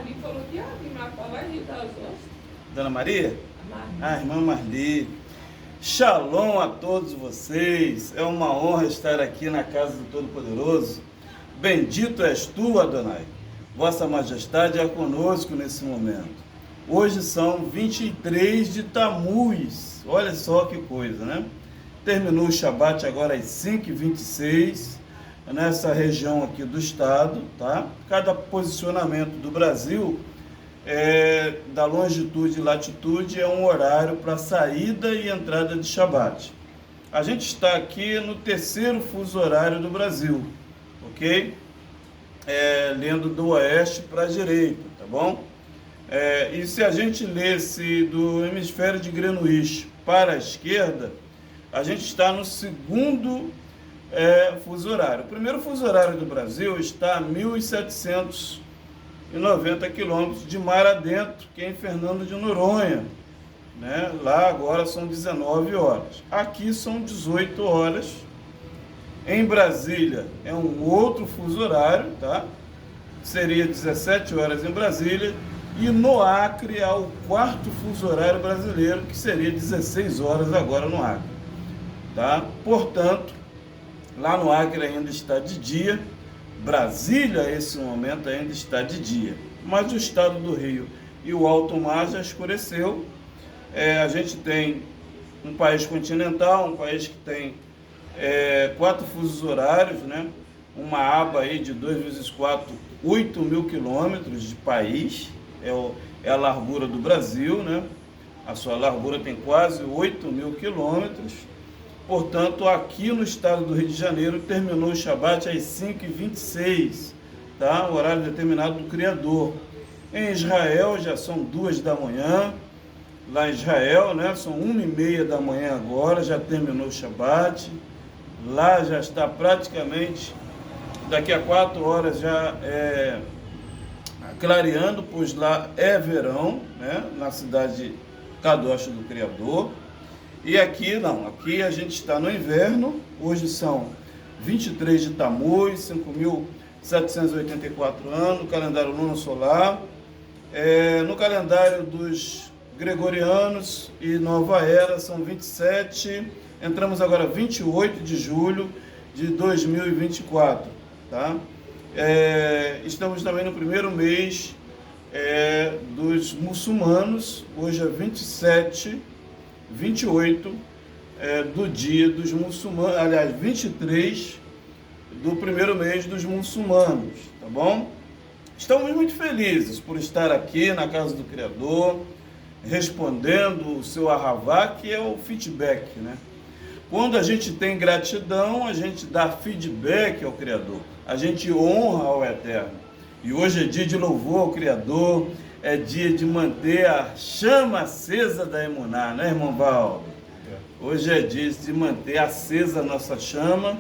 Marli falou que ia vir lá para lá Rio das Ostras. Dona Maria? A Marli. Ah, irmã Marli. Shalom a todos vocês. É uma honra estar aqui na casa do Todo-Poderoso. Bendito és tu, Adonai. Vossa Majestade é conosco nesse momento. Hoje são 23 de Tamuz. Olha só que coisa, né? Terminou o Shabat agora às 5h26, nessa região aqui do estado, tá? Cada posicionamento do Brasil, da longitude e latitude, é um horário para saída e entrada de Shabat. A gente está aqui no terceiro fuso horário do Brasil, ok? Lendo do oeste para a direita, tá bom? E se a gente lesse do hemisfério de Greenwich para a esquerda, a gente está no segundo fuso horário. O primeiro fuso horário do Brasil está a 1.790 quilômetros de mar adentro, que é em Fernando de Noronha, né? Lá agora são 19 horas. Aqui são 18 horas. Em Brasília é um outro fuso horário, tá? Seria 17 horas em Brasília. E no Acre há o quarto fuso horário brasileiro, que seria 16 horas agora no Acre, tá? Portanto, lá no Acre ainda está de dia. Brasília, esse momento, ainda está de dia. Mas o estado do Rio e o alto mar já escureceu. A gente tem um país continental, um país que tem 4 fusos horários, né? Uma aba aí de 2 vezes 4, 8 mil quilômetros de país. É a largura do Brasil, né? A sua largura tem quase 8 mil quilômetros. Portanto, aqui no estado do Rio de Janeiro, terminou o Shabat às 5h26, tá? O horário determinado do Criador. Em Israel já são 2 da manhã. Lá em Israel, né? São 1h30 da manhã agora, já terminou o Shabat. Lá já está praticamente, daqui a 4 horas já clareando, pois lá é verão, né? Na cidade de Kadosh do Criador. E aqui não, aqui a gente está no inverno. Hoje são 23 de Tamuz, 5.784 anos, calendário luno solar. No calendário dos gregorianos e nova era são 27, entramos agora 28 de julho de 2024, tá? Estamos também no primeiro mês dos muçulmanos. Hoje é 28 do dia dos muçulmanos, aliás, 23 do primeiro mês dos muçulmanos, tá bom? Estamos muito felizes por estar aqui na casa do Criador, respondendo o seu arravá, que é o feedback, né? Quando a gente tem gratidão, a gente dá feedback ao Criador, a gente honra ao Eterno. E hoje é dia de louvor ao Criador, é dia de manter a chama acesa da Emuná, né, irmão Val? Hoje é dia de manter acesa a nossa chama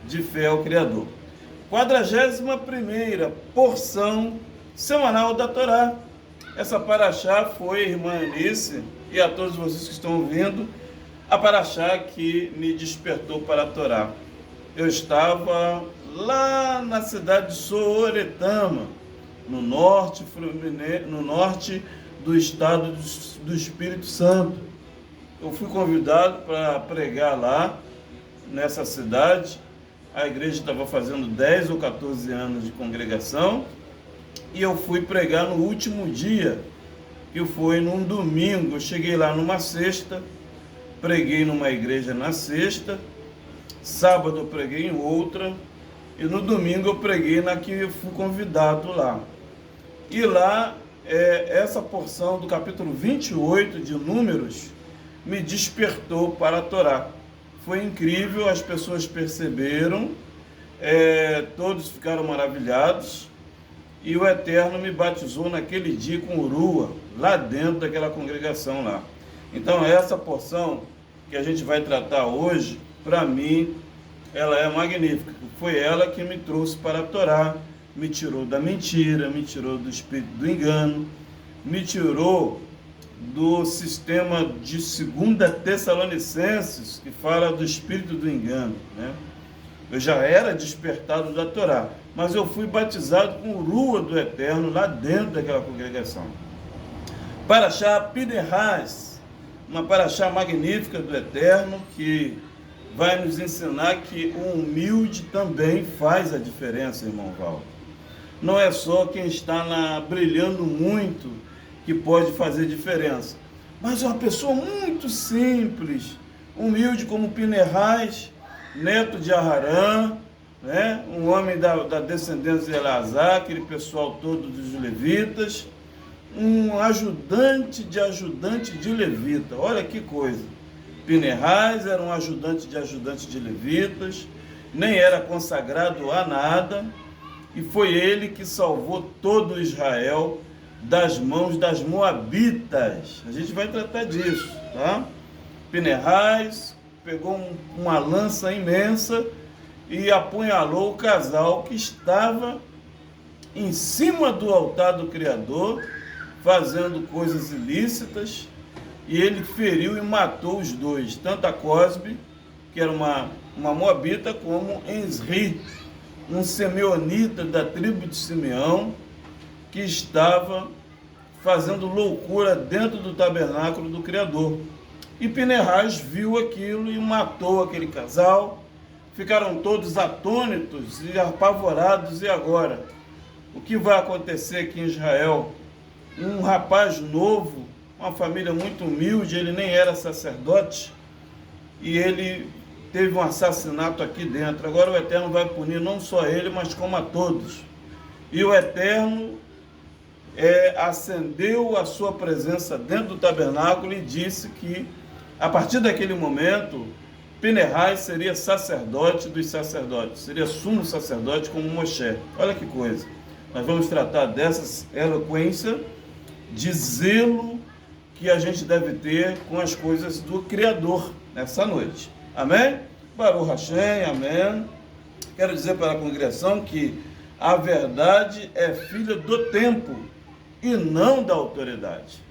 de fé ao Criador. 41ª porção semanal da Torá. Essa paraxá foi, irmã Anice, e a todos vocês que estão ouvindo, a paraxá que me despertou para a Torá. Eu estava lá na cidade de Sooretama, no norte do estado do Espírito Santo. Eu fui convidado para pregar lá, nessa cidade. A igreja estava fazendo 10 ou 14 anos de congregação, e eu fui pregar no último dia, que foi num domingo. Eu cheguei lá numa sexta, preguei numa igreja na sexta, sábado eu preguei em outra, e no domingo eu preguei na que eu fui convidado lá. E lá, essa porção do capítulo 28 de Números me despertou para a Torá. Foi incrível, as pessoas perceberam, todos ficaram maravilhados, e o Eterno me batizou naquele dia com urua, lá dentro daquela congregação lá. Então essa porção que a gente vai tratar hoje, para mim, ela é magnífica. Foi ela que me trouxe para a Torá, me tirou da mentira, me tirou do espírito do engano, me tirou do sistema de 2 Tessalonicenses, que fala do espírito do engano, né? Eu já era despertado da Torá, mas eu fui batizado com Rua do Eterno lá dentro daquela congregação. Paraxá Pinehas, uma paraxá magnífica do Eterno, que vai nos ensinar que o humilde também faz a diferença, irmão Valdo. Não é só quem está brilhando muito que pode fazer diferença, mas uma pessoa muito simples, humilde como Pinehas, neto de Aharã, né? Um homem da descendência de Elazar, aquele pessoal todo dos levitas, um ajudante de levita. Olha que coisa. Pinehas era um ajudante de levitas, nem era consagrado a nada, e foi ele que salvou todo Israel das mãos das moabitas. A gente vai tratar disso, tá? Pinehas pegou uma lança imensa e apunhalou o casal que estava em cima do altar do Criador, fazendo coisas ilícitas, e ele feriu e matou os dois, tanto a Cosbe, que era uma moabita, como Enzri, um simeonita da tribo de Simeão, que estava fazendo loucura dentro do tabernáculo do Criador. E Pinehas viu aquilo e matou aquele casal. Ficaram todos atônitos e apavorados. E agora? O que vai acontecer aqui em Israel? Um rapaz novo, uma família muito humilde, ele nem era sacerdote, e ele teve um assassinato aqui dentro. Agora o Eterno vai punir não só ele, mas como a todos. E o Eterno acendeu a sua presença dentro do tabernáculo e disse que, a partir daquele momento, Pinehas seria sacerdote dos sacerdotes, seria sumo sacerdote como Moshe. Olha que coisa. Nós vamos tratar dessa eloquência de zelo que a gente deve ter com as coisas do Criador nessa noite. Amém? Baruch Hashem, amém. Quero dizer para a congregação que a verdade é filha do tempo e não da autoridade.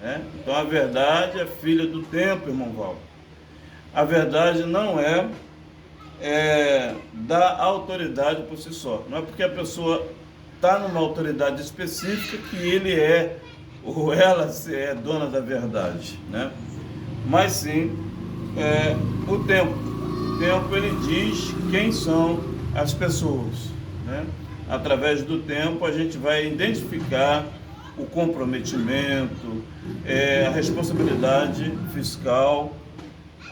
Né? Então a verdade é filha do tempo, irmão Valdo. A verdade não é da autoridade por si só. Não é porque a pessoa está numa autoridade específica que ele ou ela é dona da verdade, né? Mas sim, o tempo. O tempo, ele diz quem são as pessoas, né? Através do tempo a gente vai identificar o comprometimento, a responsabilidade fiscal,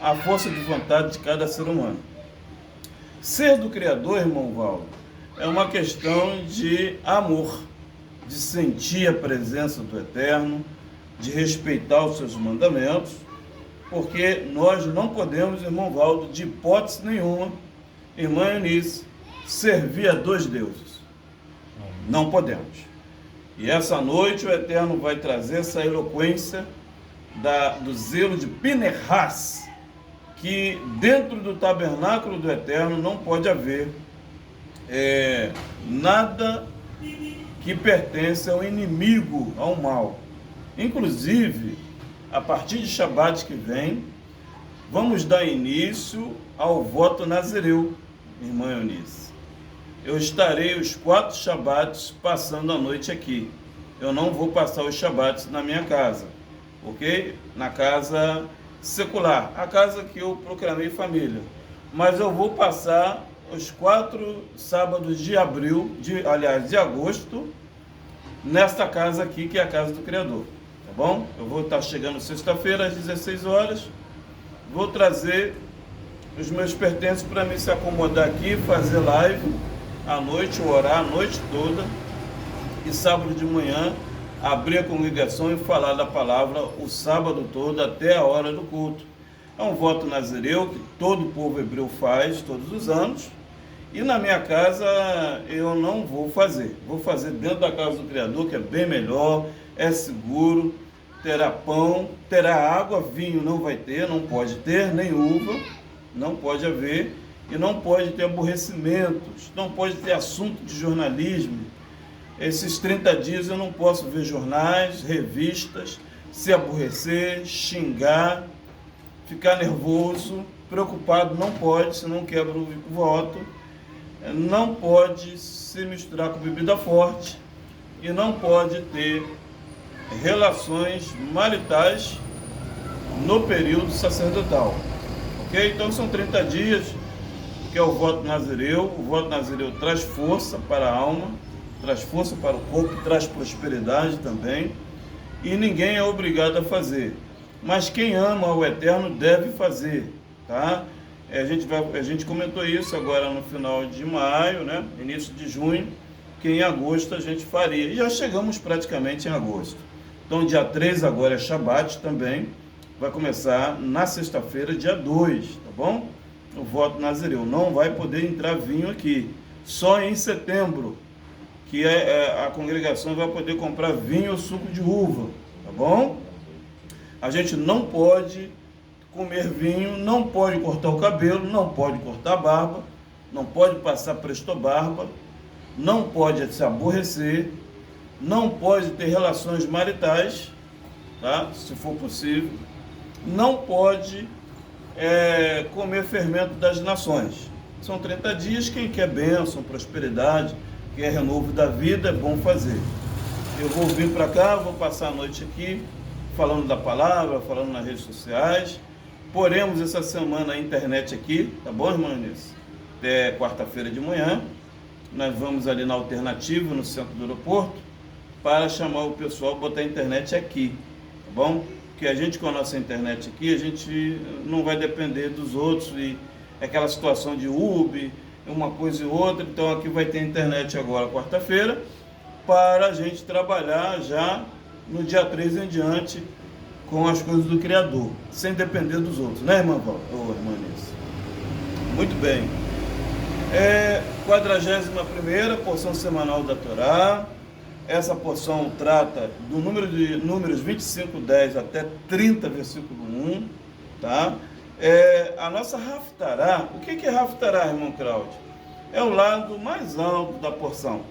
a força de vontade de cada ser humano. Ser do Criador, irmão Valdo, é uma questão de amor, de sentir a presença do Eterno, de respeitar os seus mandamentos, porque nós não podemos, irmão Valdo, de hipótese nenhuma, irmã Eunice, servir a dois deuses. Não podemos. E essa noite o Eterno vai trazer essa eloquência do zelo de Pinehas, que dentro do tabernáculo do Eterno não pode haver nada que pertence ao inimigo, ao mal. Inclusive, a partir de Shabat que vem, vamos dar início ao voto nazireu, irmã Eunice. Eu estarei os 4 Shabats passando a noite aqui. Eu não vou passar os Shabats na minha casa, ok? Na casa secular, a casa que eu proclamei família. Mas eu vou passar os 4 sábados de de agosto, nesta casa aqui, que é a casa do Criador, tá bom? Eu vou estar chegando sexta-feira às 16 horas, vou trazer os meus pertences para mim se acomodar aqui, fazer live à noite, orar a noite toda, e sábado de manhã abrir a congregação e falar da palavra o sábado todo até a hora do culto. É um voto nazireu que todo o povo hebreu faz todos os anos, e na minha casa eu não vou fazer. Vou fazer dentro da casa do Criador, que é bem melhor, é seguro, terá pão, terá água, vinho não vai ter, não pode ter, nem uva, não pode haver, e não pode ter aborrecimentos, não pode ter assunto de jornalismo. Esses 30 dias eu não posso ver jornais, revistas, se aborrecer, xingar, ficar nervoso, preocupado, não pode, senão quebra o voto. não pode se misturar com bebida forte e não pode ter relações maritais no período sacerdotal. Ok? Então são 30 dias, que é o voto nazireu. O voto nazireu traz força para a alma, traz força para o corpo, traz prosperidade também, e ninguém é obrigado a fazer. Mas quem ama o Eterno deve fazer, tá? A gente comentou isso agora no final de maio, né? Início de junho, que em agosto a gente faria. E já chegamos praticamente em agosto. Então, dia 3 agora é Shabat também. Vai começar na sexta-feira, dia 2, tá bom? O voto nazireu. Não vai poder entrar vinho aqui. Só em setembro, que a congregação vai poder comprar vinho ou suco de uva, tá bom? A gente não pode comer vinho, não pode cortar o cabelo, não pode cortar a barba, não pode passar presto-barba, não pode se aborrecer, não pode ter relações maritais, tá? Se for possível, não pode comer fermento das nações. São 30 dias, quem quer bênção, prosperidade, quer renovo da vida, é bom fazer. Eu vou vir para cá, vou passar a noite aqui, falando da palavra, falando nas redes sociais. Poremos essa semana a internet aqui, tá bom, irmã Eunice? Até quarta-feira de manhã. Nós vamos ali na Alternativa, no centro do aeroporto, para chamar o pessoal, botar a internet aqui, tá bom? Porque a gente com a nossa internet aqui, a gente não vai depender dos outros, e aquela situação de Uber, uma coisa e outra. Então aqui vai ter internet agora, quarta-feira, para a gente trabalhar já no dia 3 em diante com as coisas do Criador, sem depender dos outros, né, irmã Paula? Irmã Nice. Muito bem. 41ª porção semanal da Torá. Essa porção trata do número de números 25:10 até 30, versículo 1, tá? A nossa Haftará. O que é Haftará, irmão Cláudio? É o lado mais alto da porção.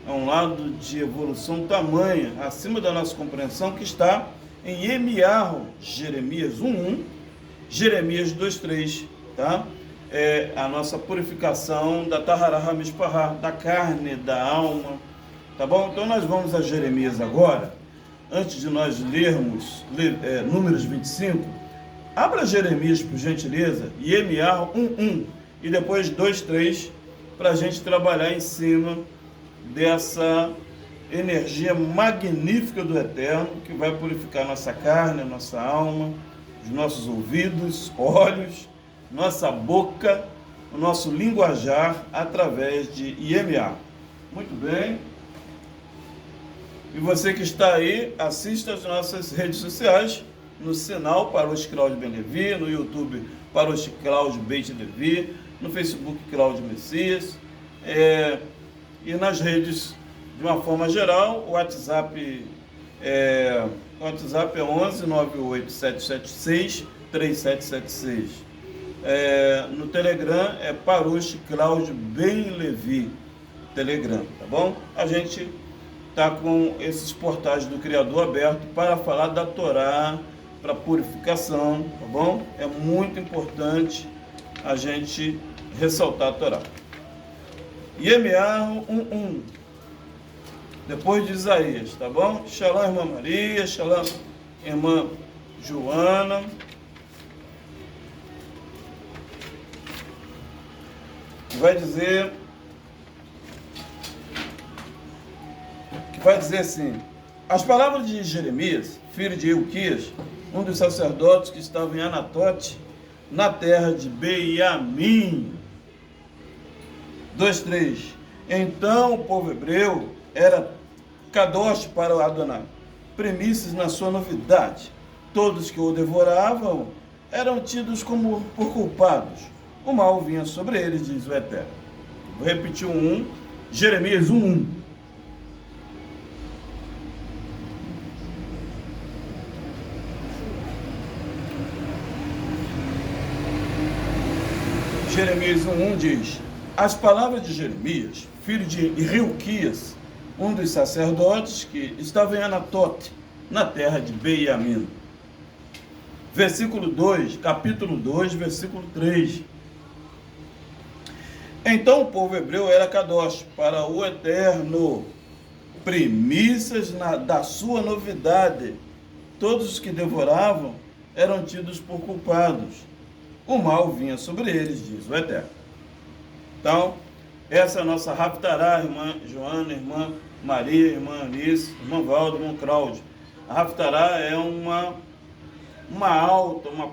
É um lado de evolução tamanha, acima da nossa compreensão, que está em Emiarro, Jeremias 1:1, Jeremias 2:3, tá? É a nossa purificação da Tahará Hamishpará, da carne, da alma, tá bom? Então nós vamos a Jeremias agora. Antes de nós lermos números 25, abra Jeremias, por gentileza, e Emiarro 1:1, e depois 2:3, para a gente trabalhar em cima dessa energia magnífica do Eterno, que vai purificar nossa carne, nossa alma, os nossos ouvidos, olhos, nossa boca, o nosso linguajar, através de Iemeá. Muito bem. E você que está aí, assista as nossas redes sociais, no sinal Parosh Cláudio Ben Levi, no YouTube Parosh Cláudio Beit Levi, no Facebook Cláudio Messias, e nas redes de uma forma geral. O WhatsApp é 11 98 776 3776. No Telegram é Parosh Cláudio Ben Levi, Telegram, tá bom? A gente está com esses portais do Criador aberto para falar da Torá, para purificação, tá bom? É muito importante a gente ressaltar a Torá. Iemearro 1:1, depois de Isaías, tá bom? Shalom, irmã Maria, shalom, irmã Joana. Vai dizer assim: as palavras de Jeremias, filho de Euquias, um dos sacerdotes que estava em Anatote, na terra de Beiamim. 2:3. Então o povo hebreu era Kadosh para o Adonai, primícias na sua novidade. Todos que o devoravam eram tidos como por culpados. O mal vinha sobre eles, diz o Eterno. Vou repetir o 1, Jeremias 1:1. Jeremias 1:1 diz: as palavras de Jeremias, filho de Hilquias, um dos sacerdotes que estava em Anatote, na terra de Beiamim. Versículo 2, capítulo 2, versículo 3. Então o povo hebreu era kadosh, para o eterno, primícias da sua novidade. Todos os que devoravam eram tidos por culpados. O mal vinha sobre eles, diz o Eterno. Então, essa é a nossa Haftará, irmã Joana, irmã Maria, irmã Anice, irmã Valdo, irmão Cláudio. A Haftará é uma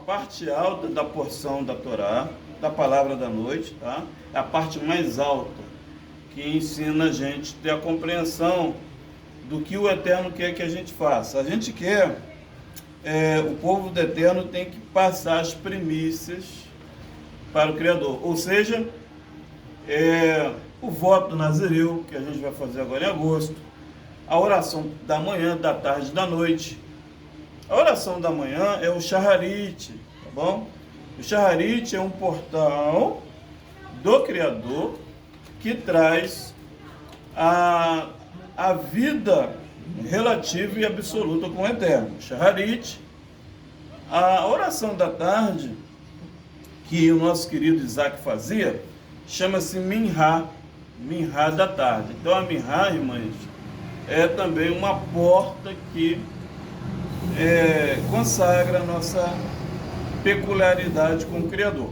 parte alta da porção da Torá, da palavra da noite, tá? É a parte mais alta, que ensina a gente a ter a compreensão do que o Eterno quer que a gente faça. A gente quer, o povo do Eterno tem que passar as primícias para o Criador, ou seja, o voto do Nazireu, que a gente vai fazer agora em agosto, a oração da manhã, da tarde e da noite. A oração da manhã é o Shaharit, tá bom? O Shaharit é um portal do Criador que traz a vida relativa e absoluta com o Eterno. Shaharit. A oração da tarde, que o nosso querido Isaac fazia, chama-se Minhá, Minhá da tarde. Então a Minhá, irmãs, é também uma porta que consagra a nossa peculiaridade com o Criador.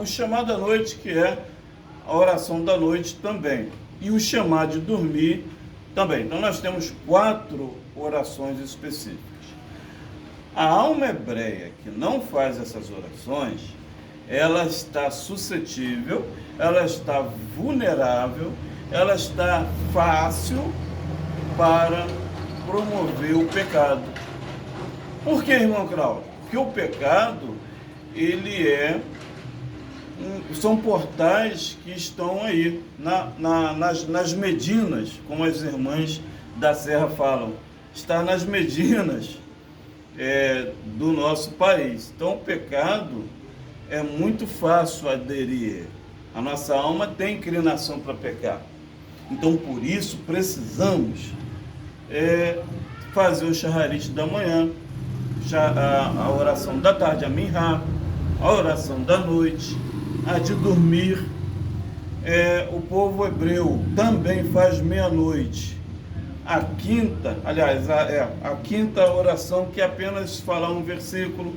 O chamado à noite, que é a oração da noite também, e o chamado de dormir também. Então nós temos 4 orações específicas. A alma hebreia que não faz essas orações, ela está suscetível, ela está vulnerável, ela está fácil para promover o pecado. Por que, irmão Cláudio? Porque o pecado, ele são portais que estão aí, nas medinas, como as irmãs da Serra falam, está nas medinas do nosso país. Então o pecado é muito fácil aderir. A nossa alma tem inclinação para pecar. Então por isso precisamos fazer o Shaharit da manhã, a oração da tarde, a Minhá, a oração da noite, a de dormir. O povo hebreu também faz meia-noite. A quinta oração, que é apenas falar um versículo,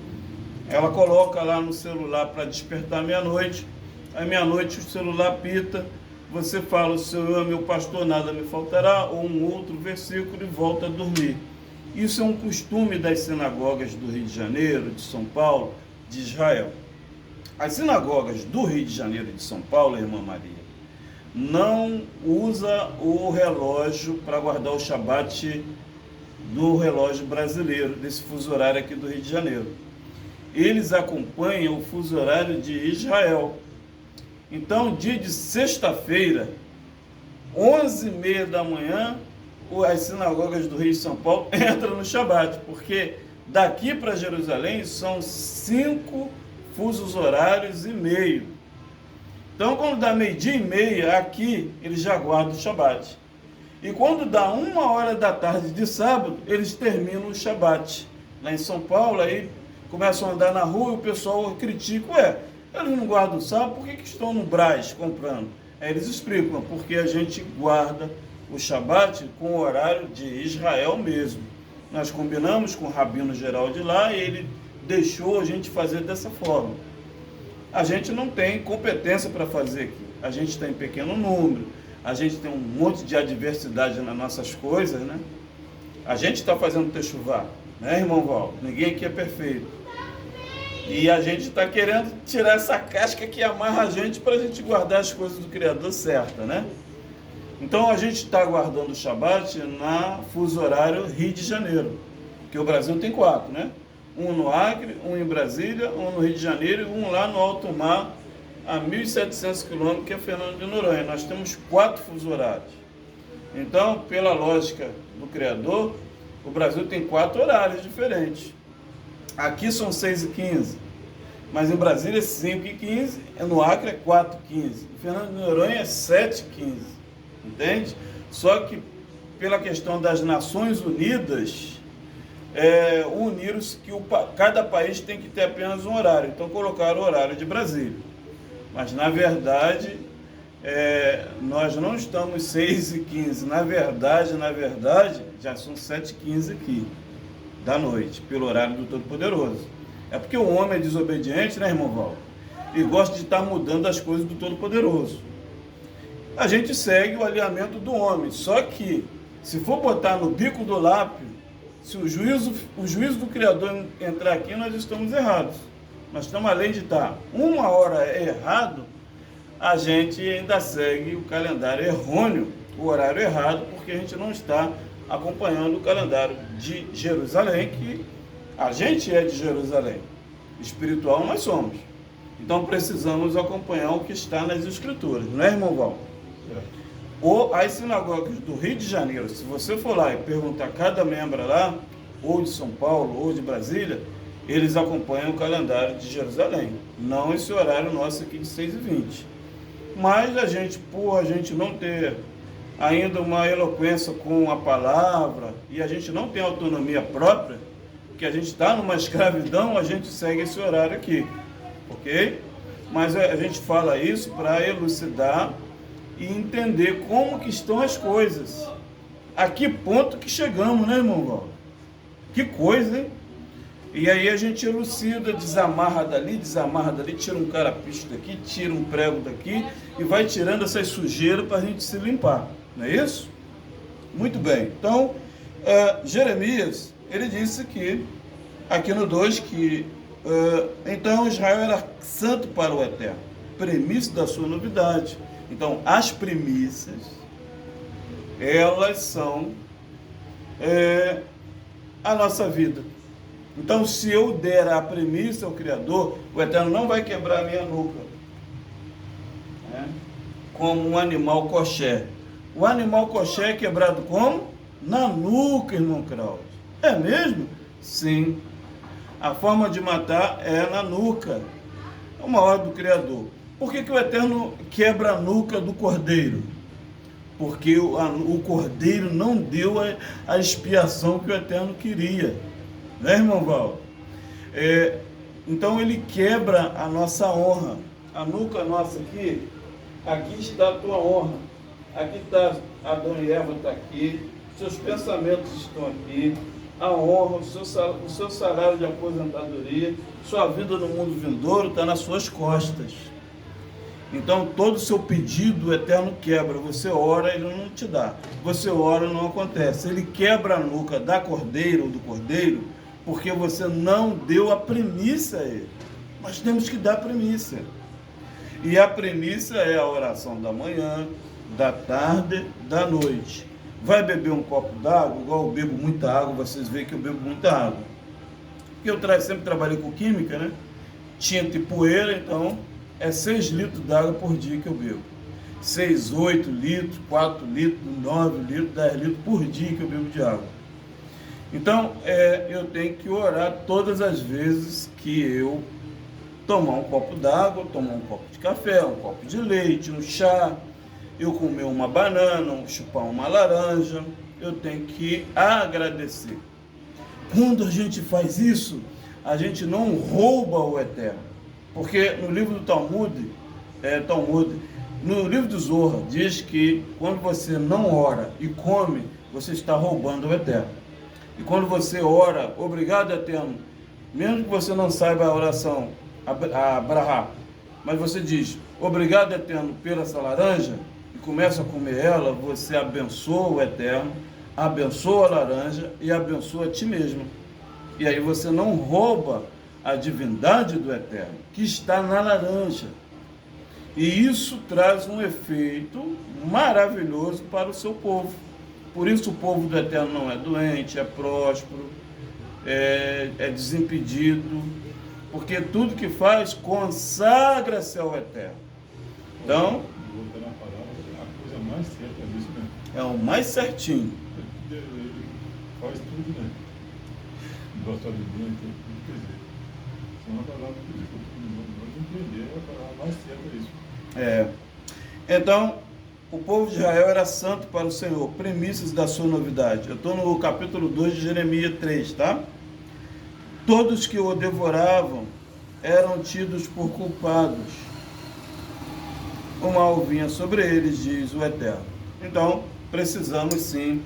ela coloca lá no celular para despertar meia-noite. À meia-noite o celular apita, você fala: o Senhor é meu pastor, nada me faltará, ou um outro versículo, e volta a dormir. Isso é um costume das sinagogas do Rio de Janeiro, de São Paulo, de Israel. As sinagogas do Rio de Janeiro e de São Paulo, irmã Maria, não usa o relógio para guardar o Shabat do relógio brasileiro, desse fuso horário aqui do Rio de Janeiro. Eles acompanham o fuso horário de Israel. Então, dia de sexta-feira, 11h30 da manhã, as sinagogas do Rio de São Paulo entram no Shabat, porque daqui para Jerusalém são 5 fusos horários e meio. Então, quando dá 12h30, aqui eles já guardam o Shabat. E quando dá 1h da tarde de sábado, eles terminam o Shabat. Lá em São Paulo, aí começam a andar na rua e o pessoal critica: eles não guardam o sábado, por que estão no Brás comprando? Aí eles explicam: porque a gente guarda o Shabat com o horário de Israel mesmo. Nós combinamos com o rabino geral de lá e ele deixou a gente fazer dessa forma. A gente não tem competência para fazer aqui. A gente está em pequeno número, a gente tem um monte de adversidade nas nossas coisas, né? A gente está fazendo techuvá, né, irmão Val? Ninguém aqui é perfeito. E a gente está querendo tirar essa casca que amarra a gente para a gente guardar as coisas do Criador certa, né? Então a gente está guardando o Shabat na fuso horário Rio de Janeiro, que o Brasil tem 4, né? Um no Acre, um em Brasília, um no Rio de Janeiro e um lá no alto mar, a 1.700 quilômetros, que é Fernando de Noronha. Nós temos 4 fuso horários. Então, pela lógica do Criador, o Brasil tem 4 horários diferentes. Aqui são 6h15, mas em Brasília é 5h15, no Acre é 4h15, em Fernando de Noronha é 7h15, entende? Só que pela questão das Nações Unidas, uniram-se que cada país tem que ter apenas um horário, então colocaram o horário de Brasília. Mas, na verdade, nós não estamos 6h15. Na verdade, já são 7h15 aqui, da noite, pelo horário do Todo-Poderoso. É porque o homem é desobediente, né, irmão Val? E gosta de estar mudando as coisas do Todo-Poderoso. A gente segue o alinhamento do homem, só que, se for botar no bico do lápis, se o juízo do Criador entrar aqui, nós estamos errados. Nós estamos, além de estar 1 hora errado, a gente ainda segue o calendário errôneo, o horário errado, porque a gente não está acompanhando o calendário de Jerusalém, que a gente é de Jerusalém. Espiritual nós somos. Então precisamos acompanhar o que está nas Escrituras, não é, irmão Val? Ou as sinagogas do Rio de Janeiro, se você for lá e perguntar a cada membro lá, ou de São Paulo, ou de Brasília, eles acompanham o calendário de Jerusalém, não esse horário nosso aqui de 6h20. Mas a gente, por a gente não ter ainda uma eloquência com a palavra, e a gente não tem autonomia própria, que a gente está numa escravidão, a gente segue esse horário aqui, ok? Mas a gente fala isso para elucidar e entender como que estão as coisas. A que ponto que chegamos, né, irmão Val? Que coisa, hein? E aí a gente elucida, desamarra dali, tira um carapicho daqui, tira um prego daqui e vai tirando essas sujeiras para a gente se limpar. Não é isso? Muito bem. Então, Jeremias, ele disse que, aqui no 2, que então Israel era santo para o Eterno. Premissa da sua novidade. Então, as primícias, elas são a nossa vida. Então, se eu der a primícia ao Criador, o Eterno não vai quebrar a minha nuca, né? Como um animal coxé. O animal coxé é quebrado como? Na nuca, irmão Kraus. É mesmo? Sim. A forma de matar é na nuca. É uma ordem do Criador. Por que o Eterno quebra a nuca do cordeiro? Porque o cordeiro não deu a expiação que o Eterno queria. Né, irmão Val? Então ele quebra a nossa honra. A nuca nossa aqui está a tua honra. Aqui está Adão e Eva, está aqui. Seus pensamentos estão aqui. A honra, o seu salário de aposentadoria, sua vida no mundo vindouro está nas suas costas. Então, todo o seu pedido o Eterno quebra. Você ora, ele não te dá. Você ora, não acontece. Ele quebra a nuca da cordeira ou do cordeiro, porque você não deu a primícia a ele. Nós temos que dar a primícia. E a primícia é a oração da manhã, da tarde, da noite. Vai beber um copo d'água, igual eu bebo muita água, vocês veem que eu bebo muita água. Porque eu sempre trabalhei com química, né? Tinta e poeira, então é 6 litros d'água por dia que eu bebo. 6, 8 litros, 4 litros, 9 litros, 10 litros por dia que eu bebo de água. Então, eu tenho que orar todas as vezes que eu tomar um copo d'água, tomar um copo de café, um copo de leite, um chá, eu comer uma banana, chupar uma laranja, eu tenho que agradecer. Quando a gente faz isso, a gente não rouba o Eterno. Porque no livro do Talmud, no livro do Zohar, diz que quando você não ora e come, você está roubando o Eterno. E quando você ora, obrigado, Eterno, mesmo que você não saiba a oração, a brahá, mas você diz, obrigado, Eterno, pela essa laranja, e começa a comer ela, você abençoa o Eterno, abençoa a laranja e abençoa a ti mesmo. E aí você não rouba a divindade do Eterno, que está na laranja. E isso traz um efeito maravilhoso para o seu povo. Por isso o povo do Eterno não é doente, é próspero, é desimpedido, porque tudo que faz consagra-se ao Eterno. Então, a coisa mais certa disso, né? É o mais certinho. Ele faz tudo, né? Gosta de Deus, tudo, quer dizer. Se uma palavra que nós entender, a palavra mais certa é isso. Então, o povo de Israel era santo para o Senhor, premissas da sua novidade. Eu estou no capítulo 2 de Jeremias 3, tá? Todos que o devoravam eram tidos por culpados. o mal vinha sobre eles, diz o Eterno. Então, precisamos sim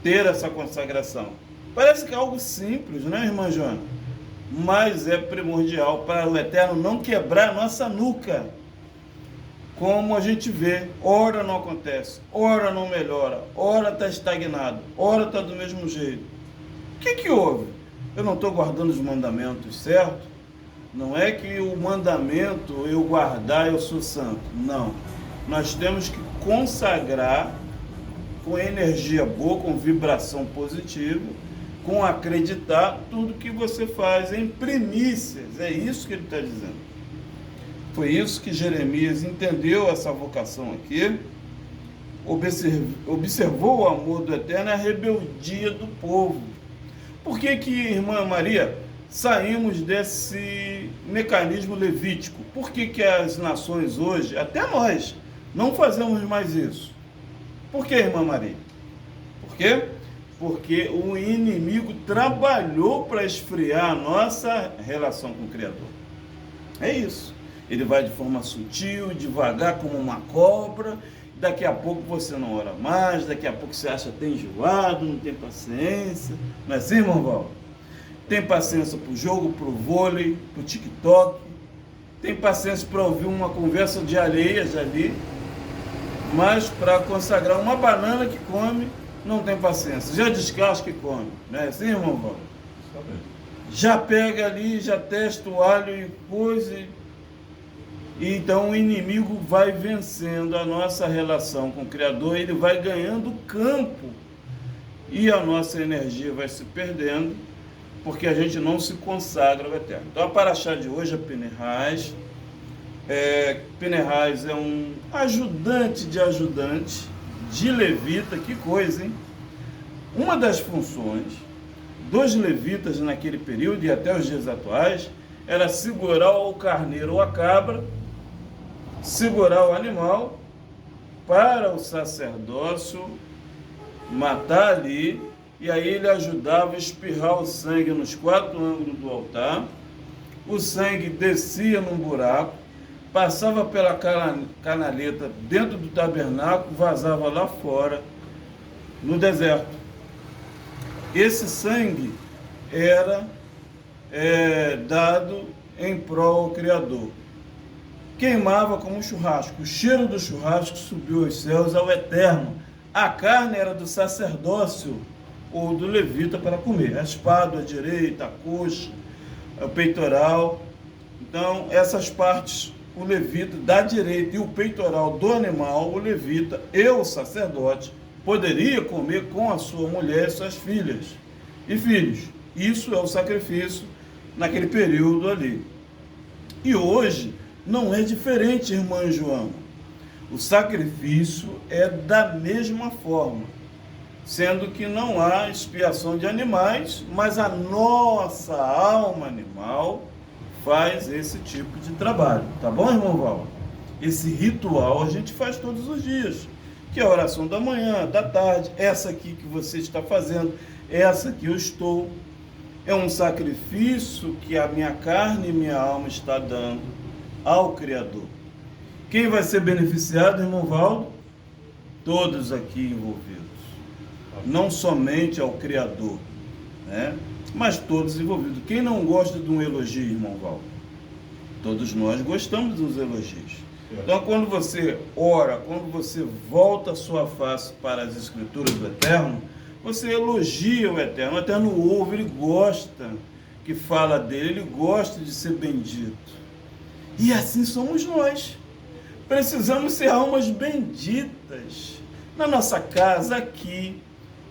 ter essa consagração. Parece que é algo simples, né, irmã Joana? Mas é primordial para o Eterno não quebrar a nossa nuca. Como a gente vê, ora não acontece, ora não melhora, ora está estagnado, ora está do mesmo jeito. O que houve? Eu não estou guardando os mandamentos, certo? Não é que o mandamento eu guardar, eu sou santo. Não. Nós temos que consagrar com energia boa, com vibração positiva, com acreditar tudo que você faz em primícias. É isso que ele está dizendo. Foi isso que Jeremias entendeu essa vocação aqui, observou o amor do Eterno e a rebeldia do povo. Por que, irmã Maria, saímos desse mecanismo levítico? Por que as nações hoje, até nós, não fazemos mais isso? Por que, irmã Maria? Por quê? Porque o inimigo trabalhou para esfriar a nossa relação com o Criador. É isso. Ele vai de forma sutil, devagar, como uma cobra. Daqui a pouco você não ora mais, daqui a pouco você acha que tem enjoado, não tem paciência. Não é assim, irmão Val? Tem paciência para o jogo, para o vôlei, para o TikTok. Tem paciência para ouvir uma conversa de alheias ali. Mas para consagrar uma banana que come, não tem paciência. Já descasca que come. Não é assim, irmão Val? Já pega ali, já testa o alho e coisa. E então o inimigo vai vencendo a nossa relação com o Criador, ele vai ganhando campo e a nossa energia vai se perdendo, porque a gente não se consagra ao Eterno. Então a paraxá de hoje é Pinehas. Pinehas é um ajudante de levita, que coisa, hein? Uma das funções dos levitas naquele período e até os dias atuais era segurar o carneiro ou a cabra, segurar o animal para o sacerdócio matar ali, e aí ele ajudava a espirrar o sangue nos 4 ângulos do altar. O sangue descia num buraco, passava pela canaleta dentro do tabernáculo, vazava lá fora no deserto. Esse sangue era dado em prol ao Criador. Queimava como um churrasco. O cheiro do churrasco subiu aos céus, ao Eterno. A carne era do sacerdócio ou do levita para comer. A espada, a direita, a coxa, o peitoral. Então, essas partes, o levita da direita e o peitoral do animal, o levita e o sacerdote poderia comer com a sua mulher e suas filhas e filhos. Isso é o sacrifício naquele período ali. E hoje não é diferente, irmã Joana. O sacrifício é da mesma forma, sendo que não há expiação de animais, mas a nossa alma animal faz esse tipo de trabalho. Tá bom, irmão Val? Esse ritual a gente faz todos os dias, que é a oração da manhã, da tarde, essa aqui que você está fazendo, essa que eu estou. É um sacrifício que a minha carne e minha alma está dando ao Criador. Quem vai ser beneficiado, irmão Valdo? Todos aqui envolvidos. Não somente ao Criador, né? Mas todos envolvidos. Quem não gosta de um elogio, irmão Valdo? Todos nós gostamos dos elogios. Então, quando você ora, quando você volta a sua face para as Escrituras do Eterno, você elogia o Eterno. O Eterno ouve, ele gosta que fala dele, ele gosta de ser bendito. E assim somos nós. Precisamos ser almas benditas na nossa casa, aqui,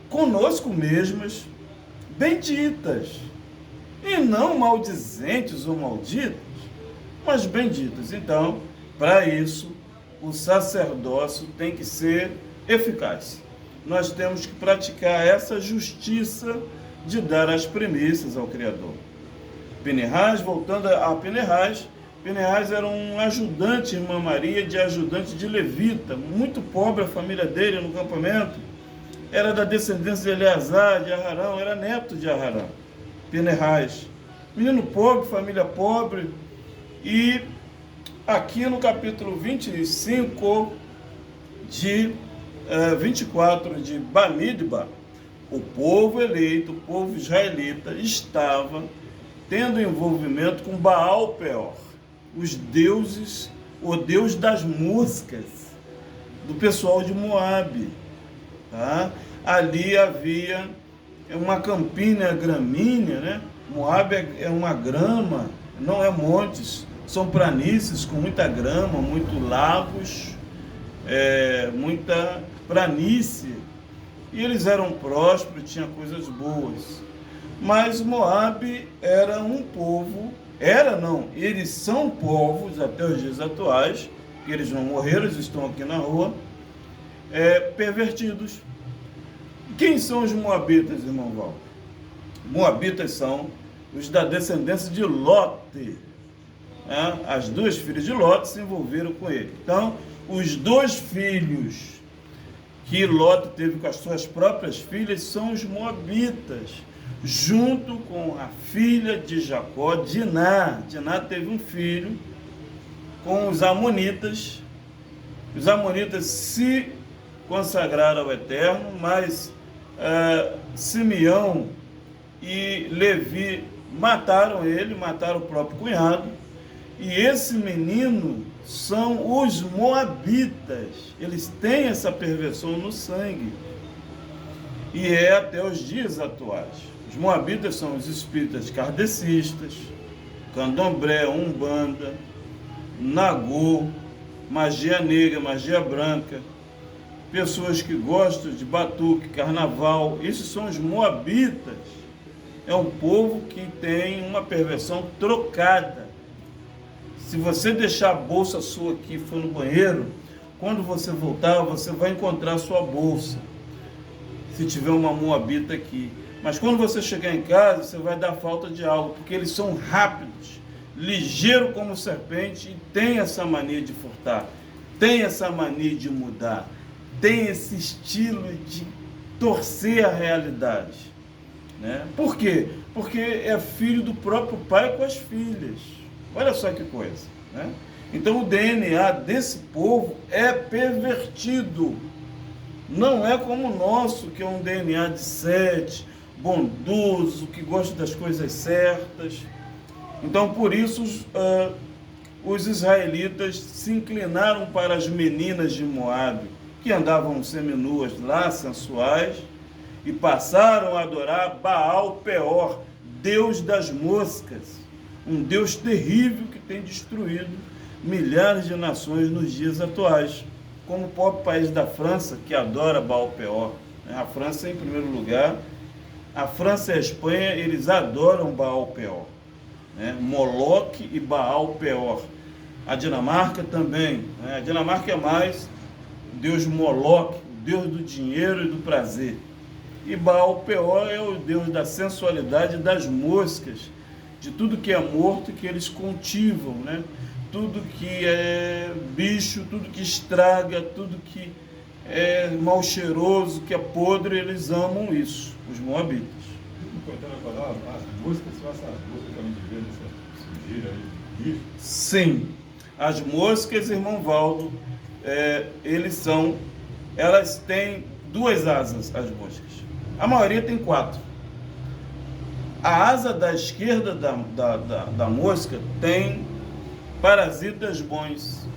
conosco mesmas, benditas. E não maldizentes ou malditas, mas benditas. Então, para isso, o sacerdócio tem que ser eficaz. Nós temos que praticar essa justiça de dar as primícias ao Criador. Pinehas, voltando a Pinehas, Pinehas era um ajudante, irmã Maria, de ajudante de levita, muito pobre a família dele no campamento, era da descendência de Eleazar, de Aharão, era neto de Aharão, Pinehas. Menino pobre, família pobre, e aqui no capítulo 25 de 24 de Bamidbar, o povo eleito, o povo israelita, estava tendo envolvimento com Baal Peor, os deuses, o deus das moscas, do pessoal de Moabe. Tá? Ali havia uma campina gramínea, né? Moabe é uma grama, não é montes, são planícies com muita grama, muito lagos, muita planície. E eles eram prósperos, tinham coisas boas. Mas Moabe era um povo, eles são povos até os dias atuais, que eles não morreram, eles estão aqui na rua, pervertidos. Quem são os moabitas, irmão Val? Moabitas são os da descendência de Lote. As duas filhas de Lote se envolveram com ele. Então, os dois filhos que Lote teve com as suas próprias filhas são os moabitas, junto com a filha de Jacó, Diná. Diná teve um filho com os amonitas. Os amonitas se consagraram ao Eterno, mas Simeão e Levi mataram ele, mataram o próprio cunhado. E esse menino são os moabitas. Eles têm essa perversão no sangue. E é até os dias atuais. Os moabitas são os espíritas kardecistas, candomblé, umbanda, nagô, magia negra, magia branca, pessoas que gostam de batuque, carnaval. Esses são os moabitas. É um povo que tem uma perversão trocada. Se você deixar a bolsa sua aqui e for no banheiro, quando você voltar, você vai encontrar a sua bolsa, se tiver uma moabita aqui. Mas quando você chegar em casa, você vai dar falta de algo, porque eles são rápidos, ligeiros como serpente, e tem essa mania de furtar, tem essa mania de mudar, tem esse estilo de torcer a realidade. Né? Por quê? Porque é filho do próprio pai com as filhas. Olha só que coisa, né? Então o DNA desse povo é pervertido. Não é como o nosso, que é um DNA de Sete, bondoso, que gosta das coisas certas. Então por isso os israelitas se inclinaram para as meninas de Moabe, que andavam seminuas lá, sensuais, e passaram a adorar Baal Peor, deus das moscas. Um Deus terrível que tem destruído milhares de nações nos dias atuais, como o próprio país da França, que adora Baal Peor. A França, em primeiro lugar, a França e a Espanha, eles adoram Baal Peor, né? Moloque e Baal Peor. A Dinamarca também, né? A Dinamarca é mais o deus Moloque, o deus do dinheiro e do prazer. E Baal Peor é o deus da sensualidade e das moscas, de tudo que é morto que eles cultivam, né? Tudo que é bicho, tudo que estraga, tudo que é mal cheiroso, que é podre, eles amam isso, os moabitas. Importante a palavra, as moscas, são essas moscas que a gente vê nessa sujeira aí, bicho. Sim, as moscas, irmão Valdo, elas têm duas asas, as moscas. A maioria tem 4. A asa da esquerda da mosca tem parasitas bons,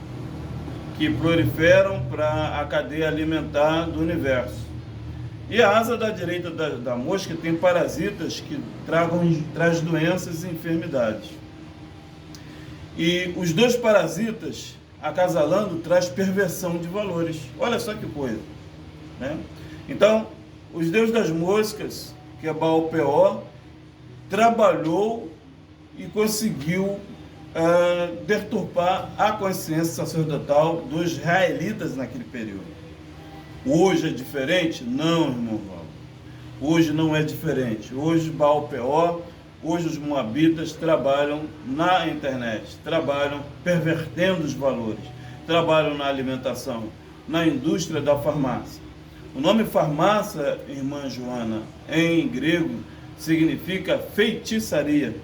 que proliferam para a cadeia alimentar do universo. E a asa da direita da mosca tem parasitas que traz doenças e enfermidades. E os dois parasitas, acasalando, traz perversão de valores. Olha só que coisa, né? Então, os deuses das moscas, que é Baal Peor, trabalhou e conseguiu deturpar a consciência sacerdotal dos israelitas naquele período. Hoje é diferente? Não, irmão. Hoje não é diferente. Hoje Baal Peor, hoje os moabitas trabalham na internet, trabalham pervertendo os valores, trabalham na alimentação, na indústria da farmácia. O nome farmácia, irmã Joana, em grego, significa feitiçaria.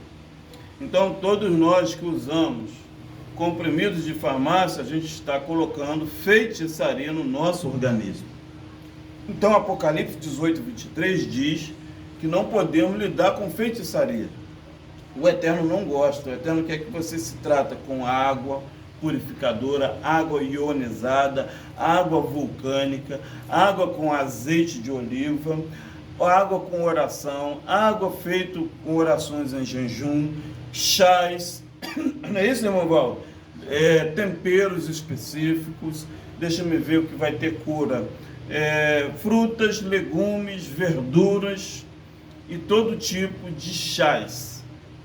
Então, todos nós que usamos comprimidos de farmácia, a gente está colocando feitiçaria no nosso organismo. Então, Apocalipse 18, 23 diz que não podemos lidar com feitiçaria. O Eterno não gosta. O Eterno quer que você se trata com água purificadora, água ionizada, água vulcânica, água com azeite de oliva, água com oração, água feita com orações em jejum, chás, não é isso, irmão Valdo? Temperos específicos, deixa-me ver o que vai ter cura, frutas, legumes, verduras e todo tipo de chás.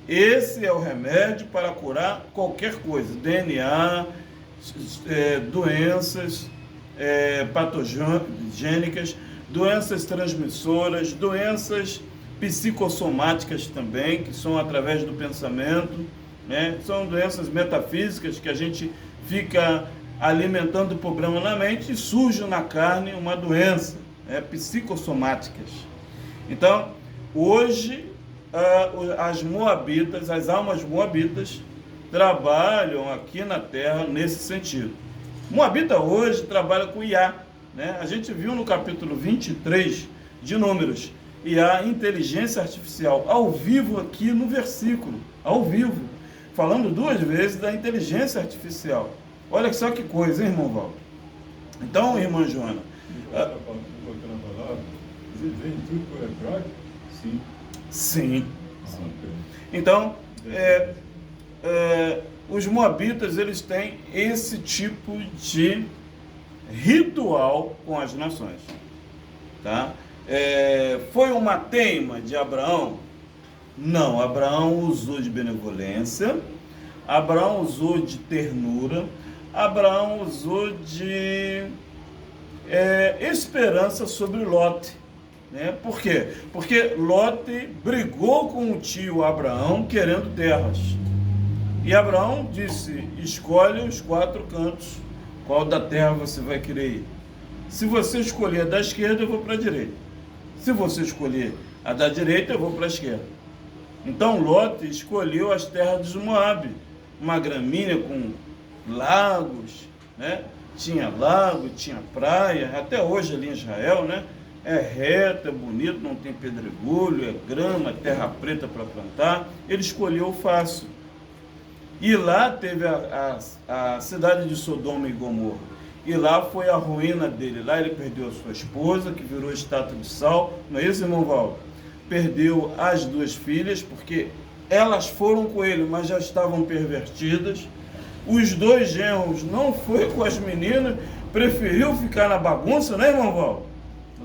Esse é o remédio para curar qualquer coisa, DNA, doenças patogênicas, doenças transmissoras, doenças psicossomáticas também, que são através do pensamento, né? São doenças metafísicas que a gente fica alimentando o problema na mente e surge na carne uma doença, psicossomáticas. Então, hoje, as moabitas, as almas moabitas, trabalham aqui na terra nesse sentido. Moabita hoje trabalha com IA, né? A gente viu no capítulo 23 de Números, IA, inteligência artificial, ao vivo aqui no versículo, ao vivo, falando 2 vezes da inteligência artificial. Olha só que coisa, hein, irmão Valdo? Então, irmã Joana... Vem tudo por hebraico? Sim. Sim. Então, os moabitas, eles têm esse tipo de ritual com as nações, tá? Foi uma teima de Abraão? Não, Abraão usou de benevolência, Abraão usou de ternura, Abraão usou de esperança sobre Lote, né? Por quê? Porque Lote brigou com o tio Abraão querendo terras. E Abraão disse: escolhe os 4 cantos, qual da terra você vai querer ir. Se você escolher a da esquerda, eu vou para a direita. Se você escolher a da direita, eu vou para a esquerda. Então Lote escolheu as terras dos Moabe, uma gramínea com lagos, né? Tinha lago, tinha praia, até hoje ali em Israel, né? É reto, é bonito, não tem pedregulho, é grama, terra preta para plantar. Ele escolheu o fácil. E lá teve a cidade de Sodoma e Gomorra. E lá foi a ruína dele. Lá ele perdeu a sua esposa, que virou estátua de sal. Não é isso, irmão Valdo? Perdeu as 2 filhas, porque elas foram com ele, mas já estavam pervertidas. Os 2 genros não foi com as meninas, preferiu ficar na bagunça, né, irmão Valdo?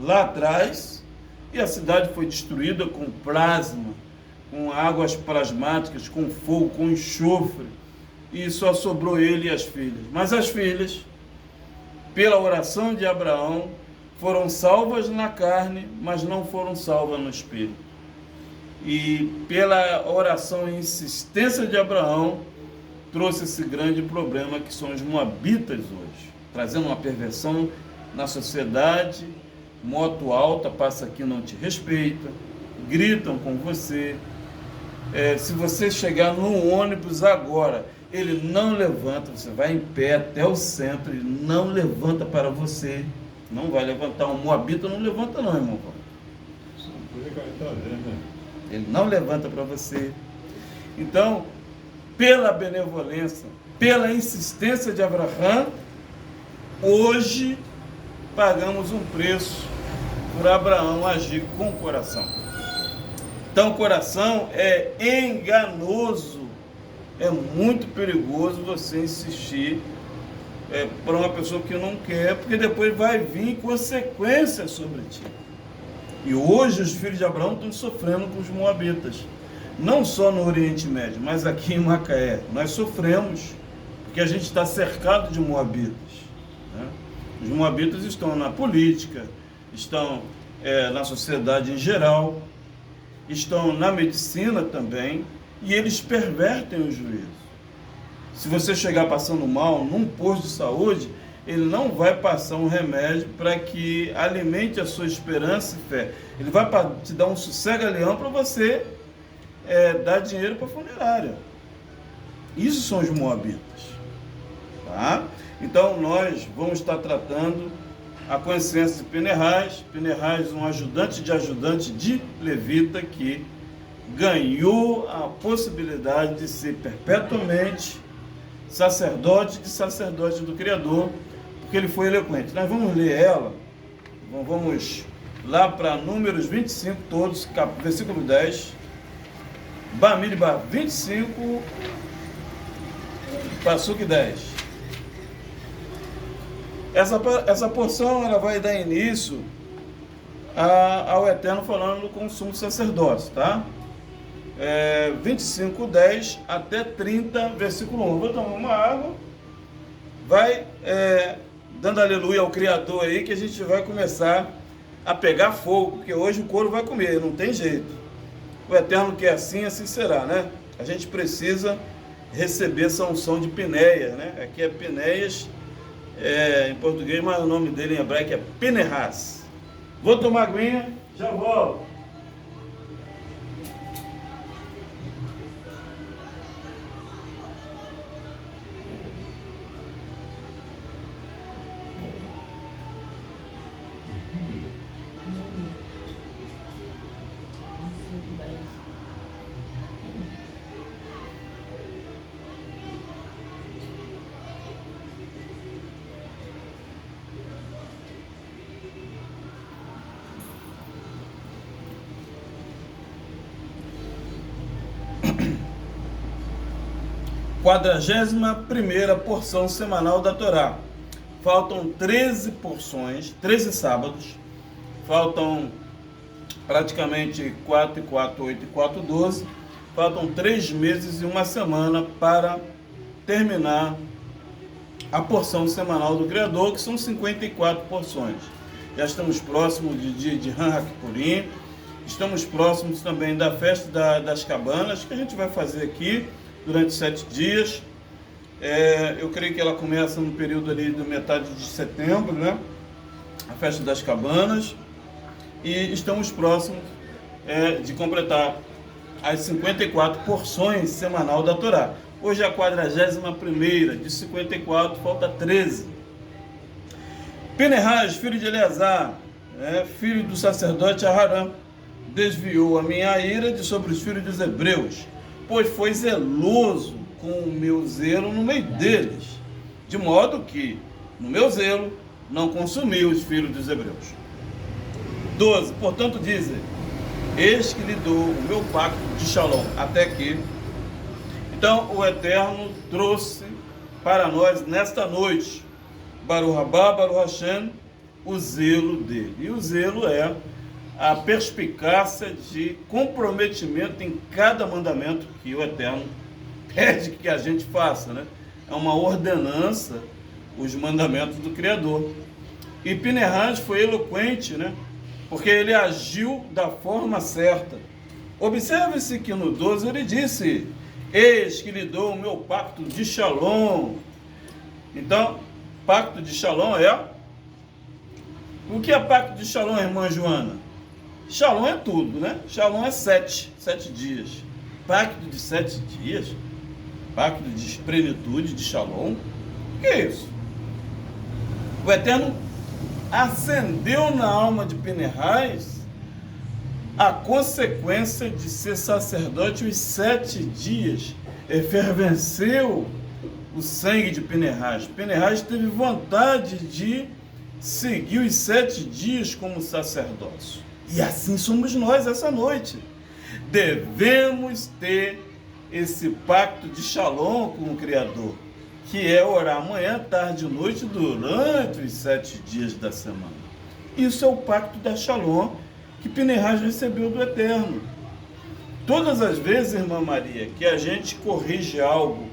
Lá atrás. E a cidade foi destruída com plasma, com águas plasmáticas, com fogo, com enxofre, e só sobrou ele e as filhas. Mas as filhas, pela oração de Abraão, foram salvas na carne, mas não foram salvas no espírito. E pela oração e insistência de Abraão, trouxe esse grande problema que são os moabitas hoje, trazendo uma perversão na sociedade. Moto alta, passa aqui, não te respeita, gritam com você. Se você chegar no ônibus agora, ele não levanta, você vai em pé até o centro, ele não levanta para você, não vai levantar. Um moabita não levanta não, irmão. Ele não levanta para você. Então, pela benevolência, pela insistência de Abraão, hoje pagamos um preço por Abraão agir com o coração. Então, o coração é enganoso, é muito perigoso você insistir para uma pessoa que não quer, porque depois vai vir consequências sobre ti. E hoje os filhos de Abraão estão sofrendo com os moabitas, não só no Oriente Médio, mas aqui em Macaé. Nós sofremos, porque a gente está cercado de moabitas, né? Os moabitas estão na política, estão na sociedade em geral, estão na medicina também, e eles pervertem o juízo. Se você chegar passando mal num posto de saúde, ele não vai passar um remédio para que alimente a sua esperança e fé. Ele vai te dar um sossega-leão para você dar dinheiro para a funerária. Isso são os moabitas. tá? Então, nós vamos estar tratando a consciência de Pinehas, um ajudante de levita que ganhou a possibilidade de ser perpetuamente sacerdote do Criador, porque ele foi eloquente. Nós vamos ler ela, vamos lá para Números 25, todos, versículo 10, Bamidbar 25, Passuque 10. Essa porção ela vai dar início ao Eterno falando com o sumo sacerdócio, tá? 25, 10 até 30, versículo 1. Vou tomar uma água, vai dando aleluia ao Criador aí, que a gente vai começar a pegar fogo, porque hoje o couro vai comer, não tem jeito. O Eterno quer assim será, né? A gente precisa receber essa unção de Pinéia, né? Aqui é Pinéias, em português, mas o nome dele em hebraico é Pinehas. Vou tomar aguinha, já volto. Quadragésima primeira porção semanal da Torá. Faltam 13 porções, 13 sábados. Faltam praticamente 4 e 4, 8 e 4, 12. Faltam 3 meses e uma semana para terminar a porção semanal do Criador, que são 54 porções. Já estamos próximos do dia de Yom Kippurim. Estamos próximos também da festa das cabanas, que a gente vai fazer aqui durante 7 dias. Eu creio que ela começa no período ali da metade de setembro, né? A festa das cabanas. E estamos próximos de completar as 54 porções semanal da Torá. Hoje é a 41ª, de 54, falta 13. Pinehas, filho de Eleazar, filho do sacerdote Aharã, desviou a minha ira de sobre os filhos dos hebreus, pois foi zeloso com o meu zelo no meio deles, de modo que, no meu zelo, não consumi os filhos dos hebreus. 12. Portanto, dizem, eis que lhe dou o meu pacto de Shalom. Até aqui. Então, o Eterno trouxe para nós, nesta noite, Baruch Haba, Baruch Hashem, o zelo dele. E o zelo é a perspicácia de comprometimento em cada mandamento que o Eterno pede que a gente faça, né? É uma ordenança, os mandamentos do Criador. E Pinehas foi eloquente, né? Porque ele agiu da forma certa. Observe-se que no 12 ele disse, eis que lhe dou o meu pacto de Shalom. Então, pacto de Shalom o que é pacto de Shalom, irmã Joana? Shalom é tudo, né? Shalom é 7 dias. Pacto de 7 dias? Pacto de plenitude, de Shalom? O que é isso? O Eterno acendeu na alma de Pinehas a consequência de ser sacerdote os 7 dias. Efervesceu o sangue de Pinehas. Pinehas teve vontade de seguir os 7 dias como sacerdócio. E assim somos nós essa noite. Devemos ter esse pacto de Shalom com o Criador, que é orar manhã, tarde e noite durante os 7 dias da semana. Isso é o pacto da Shalom que Pinehas recebeu do Eterno. Todas as vezes, irmã Maria, que a gente corrige algo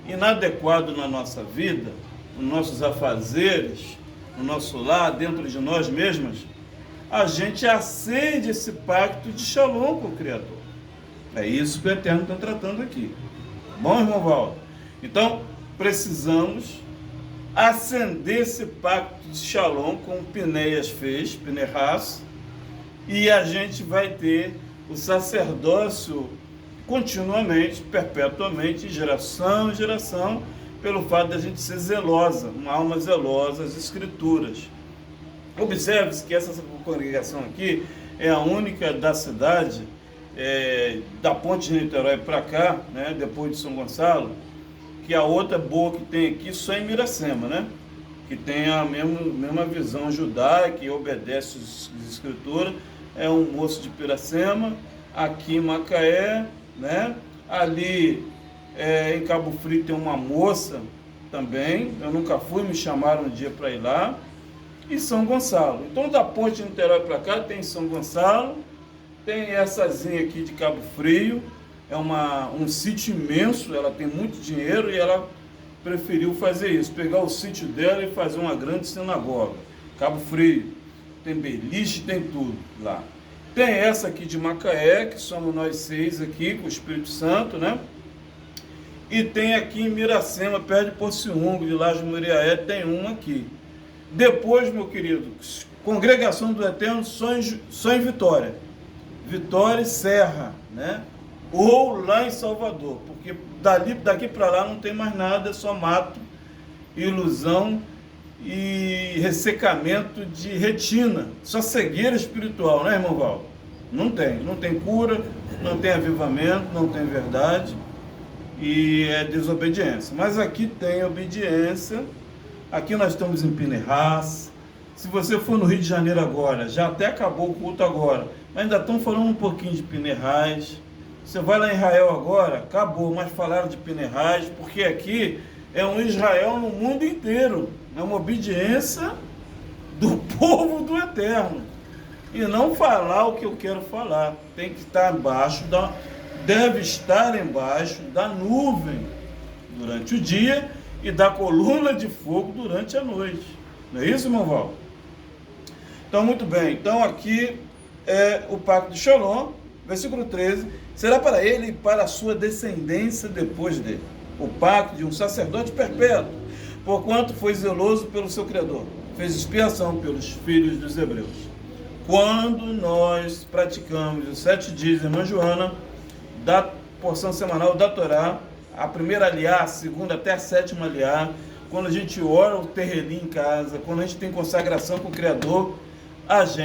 inadequado na nossa vida, nos nossos afazeres, no nosso lar, dentro de nós mesmos, a gente acende esse pacto de Shalom com o Criador. É isso que o Eterno está tratando aqui. Bom, irmão Valdo? Então, precisamos acender esse pacto de Shalom como Pinehas fez, Pinehas, e a gente vai ter o sacerdócio continuamente, perpetuamente, geração em geração, pelo fato de a gente ser zelosa, uma alma zelosa às Escrituras. Observe-se que essa congregação aqui é a única da cidade, da Ponte de Niterói para cá, né, depois de São Gonçalo, que a outra boa que tem aqui só em Miracema, né, que tem a mesma visão judaica e obedece às Escrituras. É um moço de Piracema, aqui em Macaé, né, ali em Cabo Frio tem uma moça também, eu nunca fui, me chamaram um dia para ir lá, e São Gonçalo. Então, da Ponte de Niterói para cá, tem São Gonçalo, temessazinha aqui de Cabo Frio, é um sítio imenso, ela tem muito dinheiro e ela preferiu fazer isso, pegar o sítio dela e fazer uma grande sinagoga. Cabo Frio, tem beliche, tem tudo lá. Tem essa aqui de Macaé, que somos nós 6 aqui, com o Espírito Santo, né? E tem aqui em Miracema, perto de Porciúngo, de Laje Muriaé, tem uma aqui. Depois, meu querido, Congregação do Eterno só em Vitória. Vitória e Serra, né? Ou lá em Salvador, porque daqui para lá não tem mais nada, é só mato, ilusão e ressecamento de retina, só cegueira espiritual, né, irmão Val? Não tem cura, não tem avivamento, não tem verdade e é desobediência. Mas aqui tem obediência. Aqui nós estamos em Pinerras. Se você for no Rio de Janeiro agora, já até acabou o culto agora, mas ainda estão falando um pouquinho de Pinerras. Você vai lá em Israel agora, acabou, mas falaram de Pinerras, porque aqui é um Israel no mundo inteiro. É uma obediência do povo do Eterno. E não falar o que eu quero falar. Tem que estar deve estar embaixo da nuvem durante o dia e da coluna de fogo durante a noite. Não é isso, irmão Val? Então, muito bem. Então, aqui é o pacto de Shalom, versículo 13. Será para ele e para a sua descendência depois dele. O pacto de um sacerdote perpétuo, porquanto foi zeloso pelo seu Criador. Fez expiação pelos filhos dos hebreus. Quando nós praticamos os 7 dias, irmã Joana, da porção semanal da Torá, a primeira aliá, a segunda até a 7ª aliá, quando a gente ora o terrelim em casa, quando a gente tem consagração com o Criador, as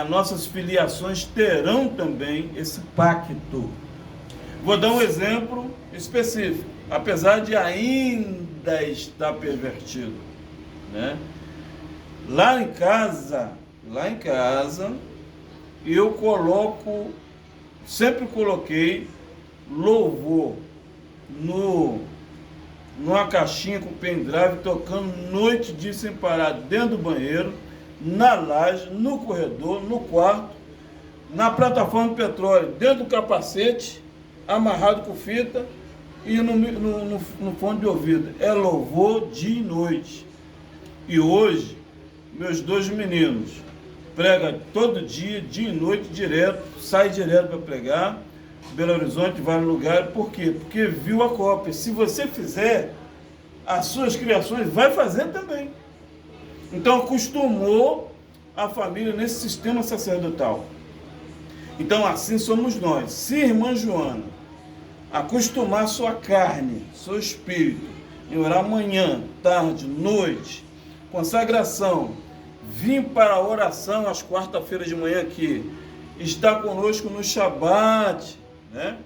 nossas filiações terão também esse pacto. Vou dar um exemplo específico, apesar de ainda estar pervertido, né? Lá em casa, eu sempre coloquei louvor numa caixinha com pendrive, tocando noite e dia sem parar, dentro do banheiro, na laje, no corredor, no quarto, na plataforma de petróleo, dentro do capacete, amarrado com fita e no fone de ouvido. É louvor dia e noite. E hoje, meus 2 meninos pregam todo dia e noite, direto, sai direto para pregar. Belo Horizonte, vários lugares. Por quê? Porque viu a cópia. Se você fizer, as suas criações vai fazer também. Então, acostumou a família nesse sistema sacerdotal. Então, assim somos nós. Se irmã Joana acostumar sua carne, seu espírito, em orar manhã, tarde, noite, consagração, vir para a oração às quarta-feiras de manhã aqui, estar conosco no Shabat, né?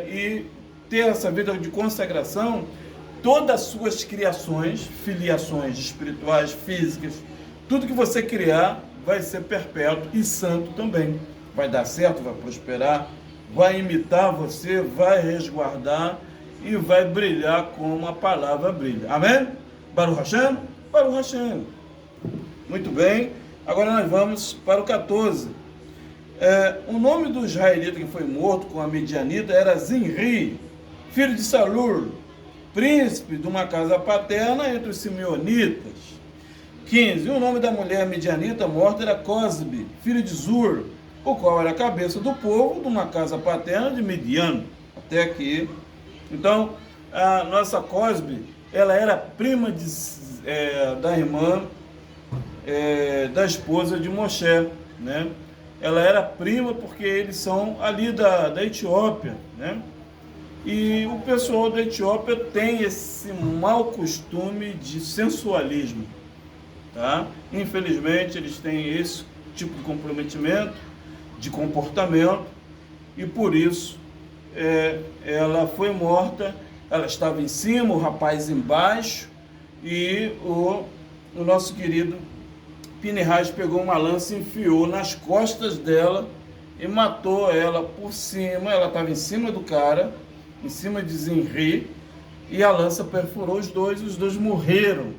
E ter essa vida de consagração, todas as suas criações, filiações espirituais, físicas, tudo que você criar vai ser perpétuo e santo também. Vai dar certo, vai prosperar, vai imitar você, vai resguardar e vai brilhar como a palavra brilha. Amém? Baruch Hashem? Baruch Hashem. Muito bem. Agora nós vamos para o 14. O nome do israelita que foi morto com a medianita era Zinri, filho de Salur, príncipe de uma casa paterna entre os simeonitas. 15. O nome da mulher medianita morta era Cosbe, filho de Zur, o qual era a cabeça do povo de uma casa paterna de Midian. Até aqui. Então, a nossa Cosbe, ela era prima da irmã, da esposa de Moshe, né? Ela era prima porque eles são ali da Etiópia, né? E o pessoal da Etiópia tem esse mau costume de sensualismo, tá? Infelizmente, eles têm esse tipo de comprometimento, de comportamento, e por isso ela foi morta. Ela estava em cima, o rapaz embaixo, e o nosso querido Pinehas pegou uma lança e enfiou nas costas dela e matou ela por cima. Ela estava em cima do cara, em cima de Zinri, e a lança perfurou os dois morreram.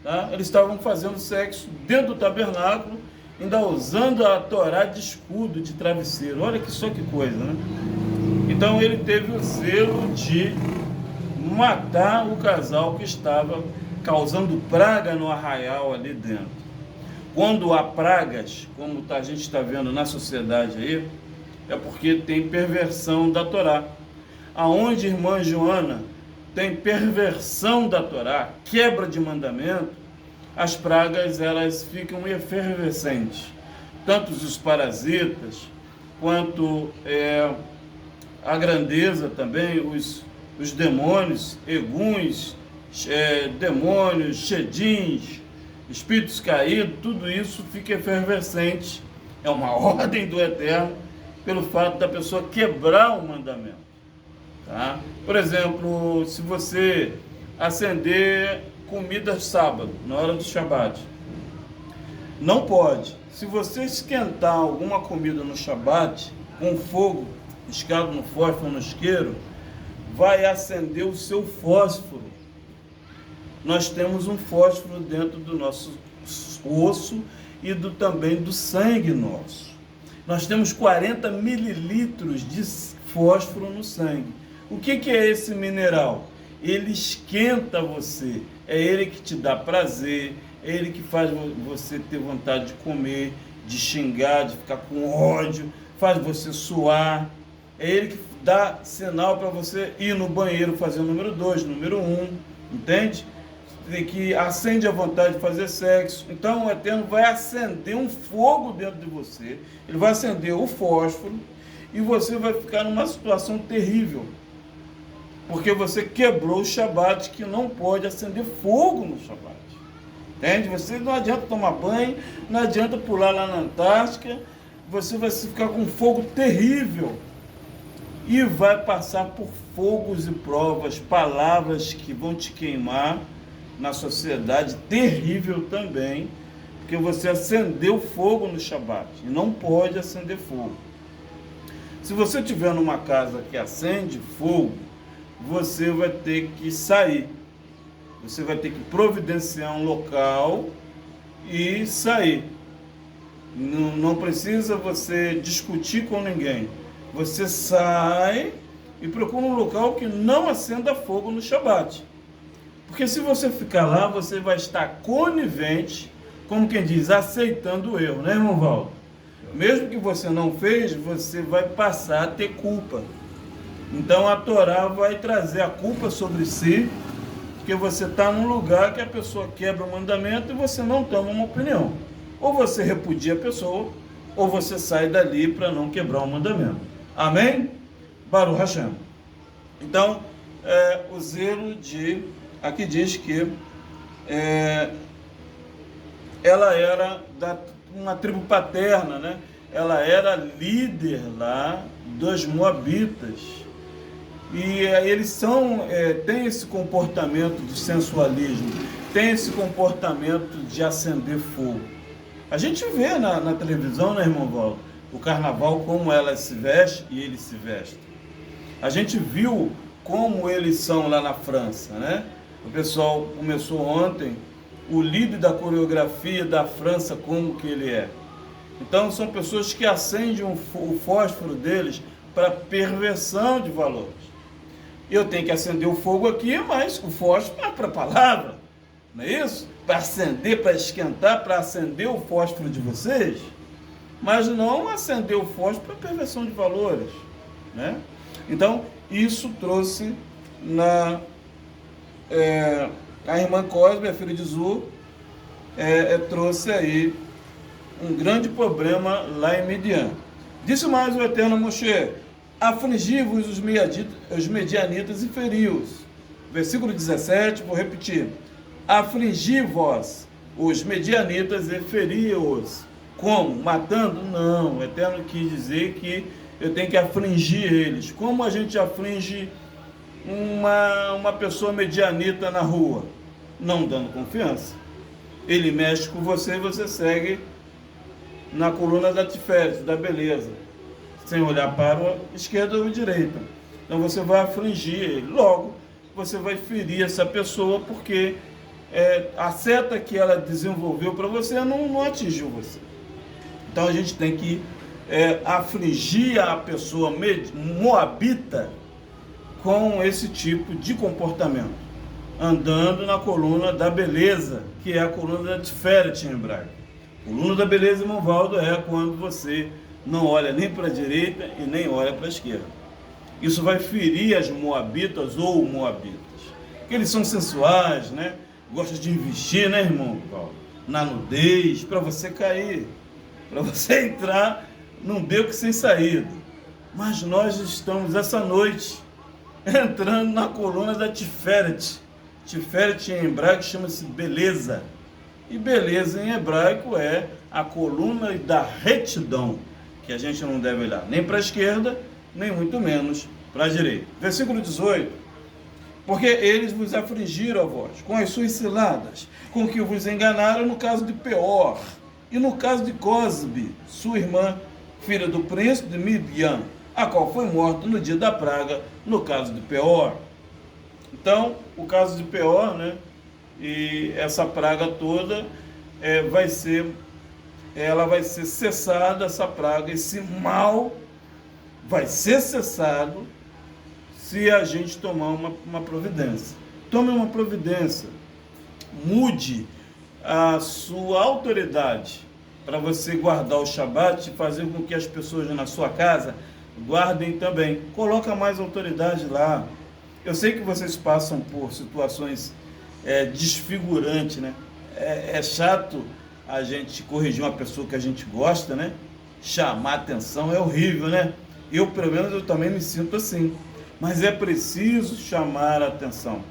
Tá? Eles estavam fazendo sexo dentro do tabernáculo, ainda usando a Torá de escudo, de travesseiro. Olha que só que coisa, né? Então ele teve o zelo de matar o casal que estava causando praga no arraial ali dentro. Quando há pragas, como a gente está vendo na sociedade aí, é porque tem perversão da Torá. Aonde, irmã Joana, tem perversão da Torá, quebra de mandamento, as pragas elas ficam efervescentes. Tanto os parasitas, quanto a grandeza também, os demônios, eguns, demônios, xedins, espíritos caídos, tudo isso fica efervescente. É uma ordem do Eterno pelo fato da pessoa quebrar o mandamento. Tá? Por exemplo, se você acender comida sábado, na hora do Shabat, não pode. Se você esquentar alguma comida no Shabat, com fogo, escado no fósforo, no isqueiro, vai acender o seu fósforo. Nós temos um fósforo dentro do nosso osso e também do sangue nosso. Nós temos 40 mililitros de fósforo no sangue. O que é esse mineral? Ele esquenta você, é ele que te dá prazer, é ele que faz você ter vontade de comer, de xingar, de ficar com ódio, faz você suar, é ele que dá sinal para você ir no banheiro fazer o número 2, número 1, entende? Que acende a vontade de fazer sexo. Então o Eterno vai acender um fogo dentro de você, ele vai acender o fósforo e você vai ficar numa situação terrível, porque você quebrou o Shabat, que não pode acender fogo no Shabat. Entende? Você não adianta tomar banho, não adianta pular lá na Antártica, você vai ficar com um fogo terrível e vai passar por fogos e provas, palavras que vão te queimar na sociedade, terrível também, porque você acendeu fogo no Shabat e não pode acender fogo. Se você estiver numa casa que acende fogo, você vai ter que sair, você vai ter que providenciar um local e sair. Não precisa você discutir com ninguém, você sai e procura um local que não acenda fogo no Shabat. Porque se você ficar lá, você vai estar conivente, como quem diz, aceitando o erro, né, irmão Valdo? Mesmo que você não fez, você vai passar a ter culpa. Então a Torá vai trazer a culpa sobre si, porque você está num lugar que a pessoa quebra o mandamento e você não toma uma opinião. Ou você repudia a pessoa, ou você sai dali para não quebrar o mandamento. Amém? Baruch Hashem. Então, o zelo de... Aqui diz que ela era uma tribo paterna, né? Ela era líder lá dos Moabitas. E eles têm esse comportamento de sensualismo, tem esse comportamento de acender fogo. A gente vê na televisão, né, irmão Valdo, o carnaval, como ela se veste e eles se vestem. A gente viu como eles são lá na França, né? O pessoal começou ontem, o líder da coreografia da França, como que ele é. Então são pessoas que acendem o fósforo deles para perversão de valores. Eu tenho que acender o fogo aqui, mas o fósforo é para a palavra, não é isso? Para acender, para esquentar, para acender o fósforo de vocês, mas não acender o fósforo para perversão de valores, né? Então, isso trouxe a irmã Cosme, a filha de Zu, trouxe aí um grande problema lá em Midian. Disse mais o Eterno a Moshe: Afligi-vos os medianitas e feri-os. Versículo 17, vou repetir. Afligi-vos os medianitas e feri-os. Como? Matando? Não. O Eterno quis dizer que eu tenho que afligir eles. Como a gente aflige uma pessoa medianita na rua? Não dando confiança. Ele mexe com você e você segue na coluna da tiferet, da beleza, sem olhar para a esquerda ou a direita. Então você vai afligir ele. Logo, você vai ferir essa pessoa porque a seta que ela desenvolveu para você não atingiu você. Então a gente tem que afligir a pessoa moabita com esse tipo de comportamento, andando na coluna da beleza, que é a coluna da tiferet em hebraico. Coluna da beleza, irmão Valdo, é quando você não olha nem para a direita e nem olha para a esquerda. Isso vai ferir as moabitas ou moabitas, porque eles são sensuais, né? Gostam de investir, né, irmão Valdo? Na nudez, para você cair, para você entrar num beco sem saída. Mas nós estamos essa noite entrando na coluna da tiferet. Tiferet em hebraico chama-se beleza. E beleza em hebraico é a coluna da retidão, que a gente não deve olhar nem para a esquerda, nem muito menos para a direita. Versículo 18. Porque eles vos afligiram a vós com as suas ciladas, com que vos enganaram no caso de Peor, e no caso de Cosbe, sua irmã, filha do príncipe de Midian, a qual foi morta no dia da praga, no caso de Peor. Então, o caso de Peor, né? E essa praga toda ela vai ser cessada, essa praga, esse mal vai ser cessado se a gente tomar uma providência. Tome uma providência, mude a sua autoridade para você guardar o Shabat e fazer com que as pessoas na sua casa guardem também. Coloca mais autoridade lá. Eu sei que vocês passam por situações desfigurantes, né? É chato a gente corrigir uma pessoa que a gente gosta, né? Chamar atenção é horrível, né? Eu, pelo menos, eu também me sinto assim. Mas é preciso chamar a atenção.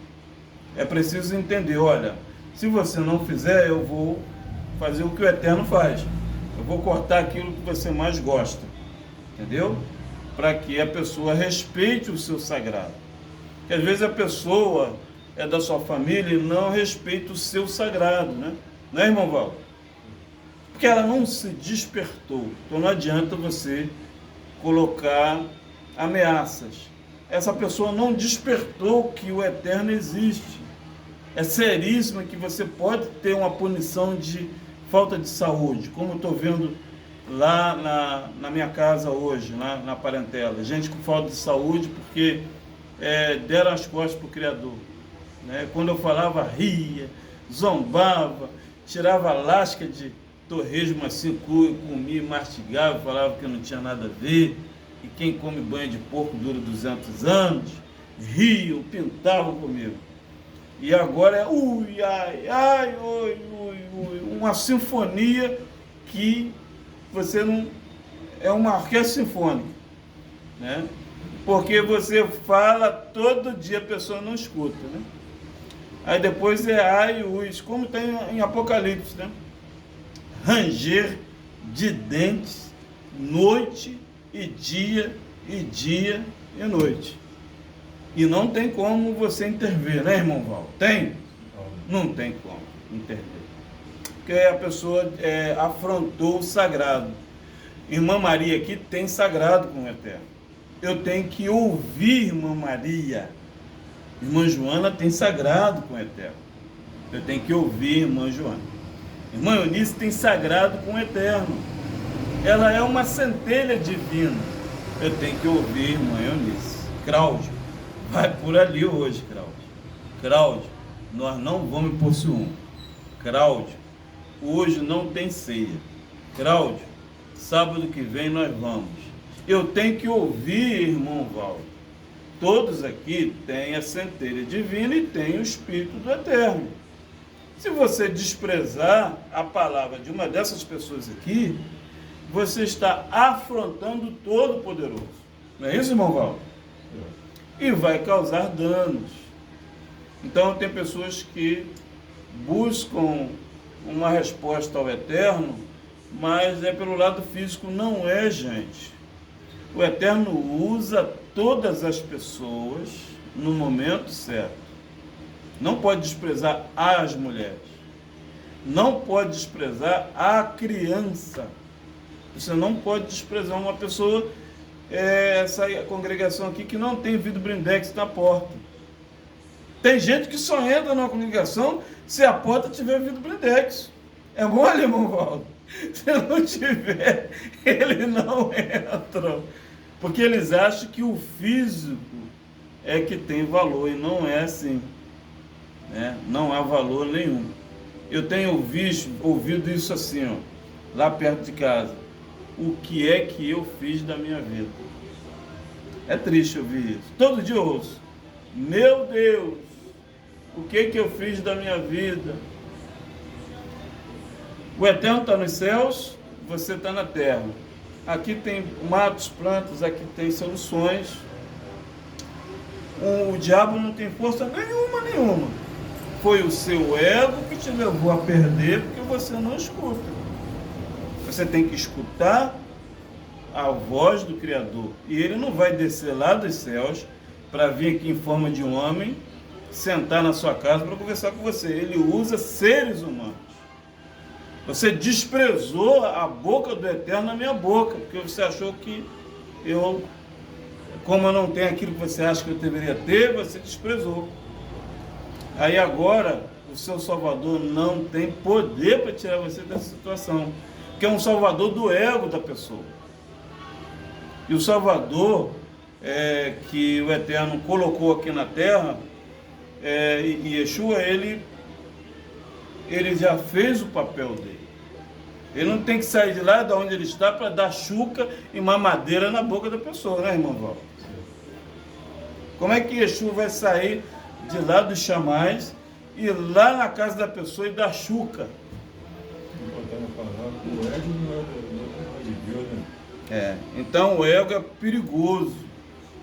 É preciso entender, olha, se você não fizer, eu vou fazer o que o Eterno faz. Eu vou cortar aquilo que você mais gosta. Entendeu? Para que a pessoa respeite o seu sagrado. Porque às vezes a pessoa é da sua família e não respeita o seu sagrado, né? Não é, irmão Val? Porque ela não se despertou. Então não adianta você colocar ameaças. Essa pessoa não despertou que o Eterno existe. É seríssimo que você pode ter uma punição de falta de saúde, como eu estou vendo lá na minha casa hoje, na parentela. Gente com falta de saúde porque deram as costas para o Criador. Né? Quando eu falava, ria, zombava, tirava a lasca de torresmo assim, comia, mastigava, falava que não tinha nada a ver, e quem come banho de porco dura 200 anos, riam, pintavam comigo. E agora é ui, ai, ai, ui, ui, ui, uma sinfonia que você não... É uma orquestra sinfônica, né? Porque você fala todo dia, a pessoa não escuta, né? Aí depois é ai, ui, como tem em Apocalipse, né? Ranger de dentes, noite e dia e noite. E não tem como você intervir, né, irmão Val? Tem? Não tem como intervir. Porque a pessoa afrontou o sagrado. Irmã Maria aqui tem sagrado com o Eterno. Eu tenho que ouvir irmã Maria. Irmã Joana tem sagrado com o Eterno. Eu tenho que ouvir irmã Joana. Irmã Eunice tem sagrado com o Eterno. Ela é uma centelha divina. Eu tenho que ouvir irmã Eunice. Cláudio, vai por ali hoje, Cláudio. Cláudio, nós não vamos por ciúme. Cláudio, hoje não tem ceia. Cláudio, sábado que vem nós vamos. Eu tenho que ouvir, irmão Val. Todos aqui têm a centelha divina e têm o Espírito do Eterno. Se você desprezar a palavra de uma dessas pessoas aqui, você está afrontando o Todo-Poderoso. Não é isso, irmão Valdo? E vai causar danos. Então, tem pessoas que buscam uma resposta ao Eterno, mas é pelo lado físico. Não é, gente. O Eterno usa todas as pessoas no momento certo. Não pode desprezar as mulheres. Não pode desprezar a criança. Você não pode desprezar uma pessoa, essa congregação aqui que não tem vidro blindex na porta. Tem gente que só entra na congregação se a porta tiver vidro blindex. É mole, irmão Valdo? Se não tiver, ele não entra. Porque eles acham que o físico é que tem valor, e não é assim. Né? Não há valor nenhum. Eu tenho ouvido isso assim, ó, lá perto de casa. O que é que eu fiz da minha vida? É triste ouvir isso. Todo dia eu ouço. Meu Deus, o que é que eu fiz da minha vida? O Eterno está nos céus, você está na terra. Aqui tem matos, plantas, aqui tem soluções. O diabo não tem força nenhuma. Foi o seu ego que te levou a perder, porque você não escuta. Você tem que escutar a voz do Criador. E ele não vai descer lá dos céus para vir aqui em forma de um homem, sentar na sua casa para conversar com você. Ele usa seres humanos. Você desprezou a boca do Eterno na minha boca, porque você achou que como eu não tenho aquilo que você acha que eu deveria ter, você desprezou. Aí agora, o seu Salvador não tem poder para tirar você dessa situação, que é um Salvador do ego da pessoa. E o Salvador que o Eterno colocou aqui na terra, e Yeshua, ele já fez o papel dele. Ele não tem que sair de lá, de onde ele está, para dar chuca e mamadeira na boca da pessoa, né, irmão Val? Como é que Yeshua vai sair de lá dos chamais e lá na casa da pessoa e dar chuca? O ego não é de Deus, né? Então o ego é perigoso.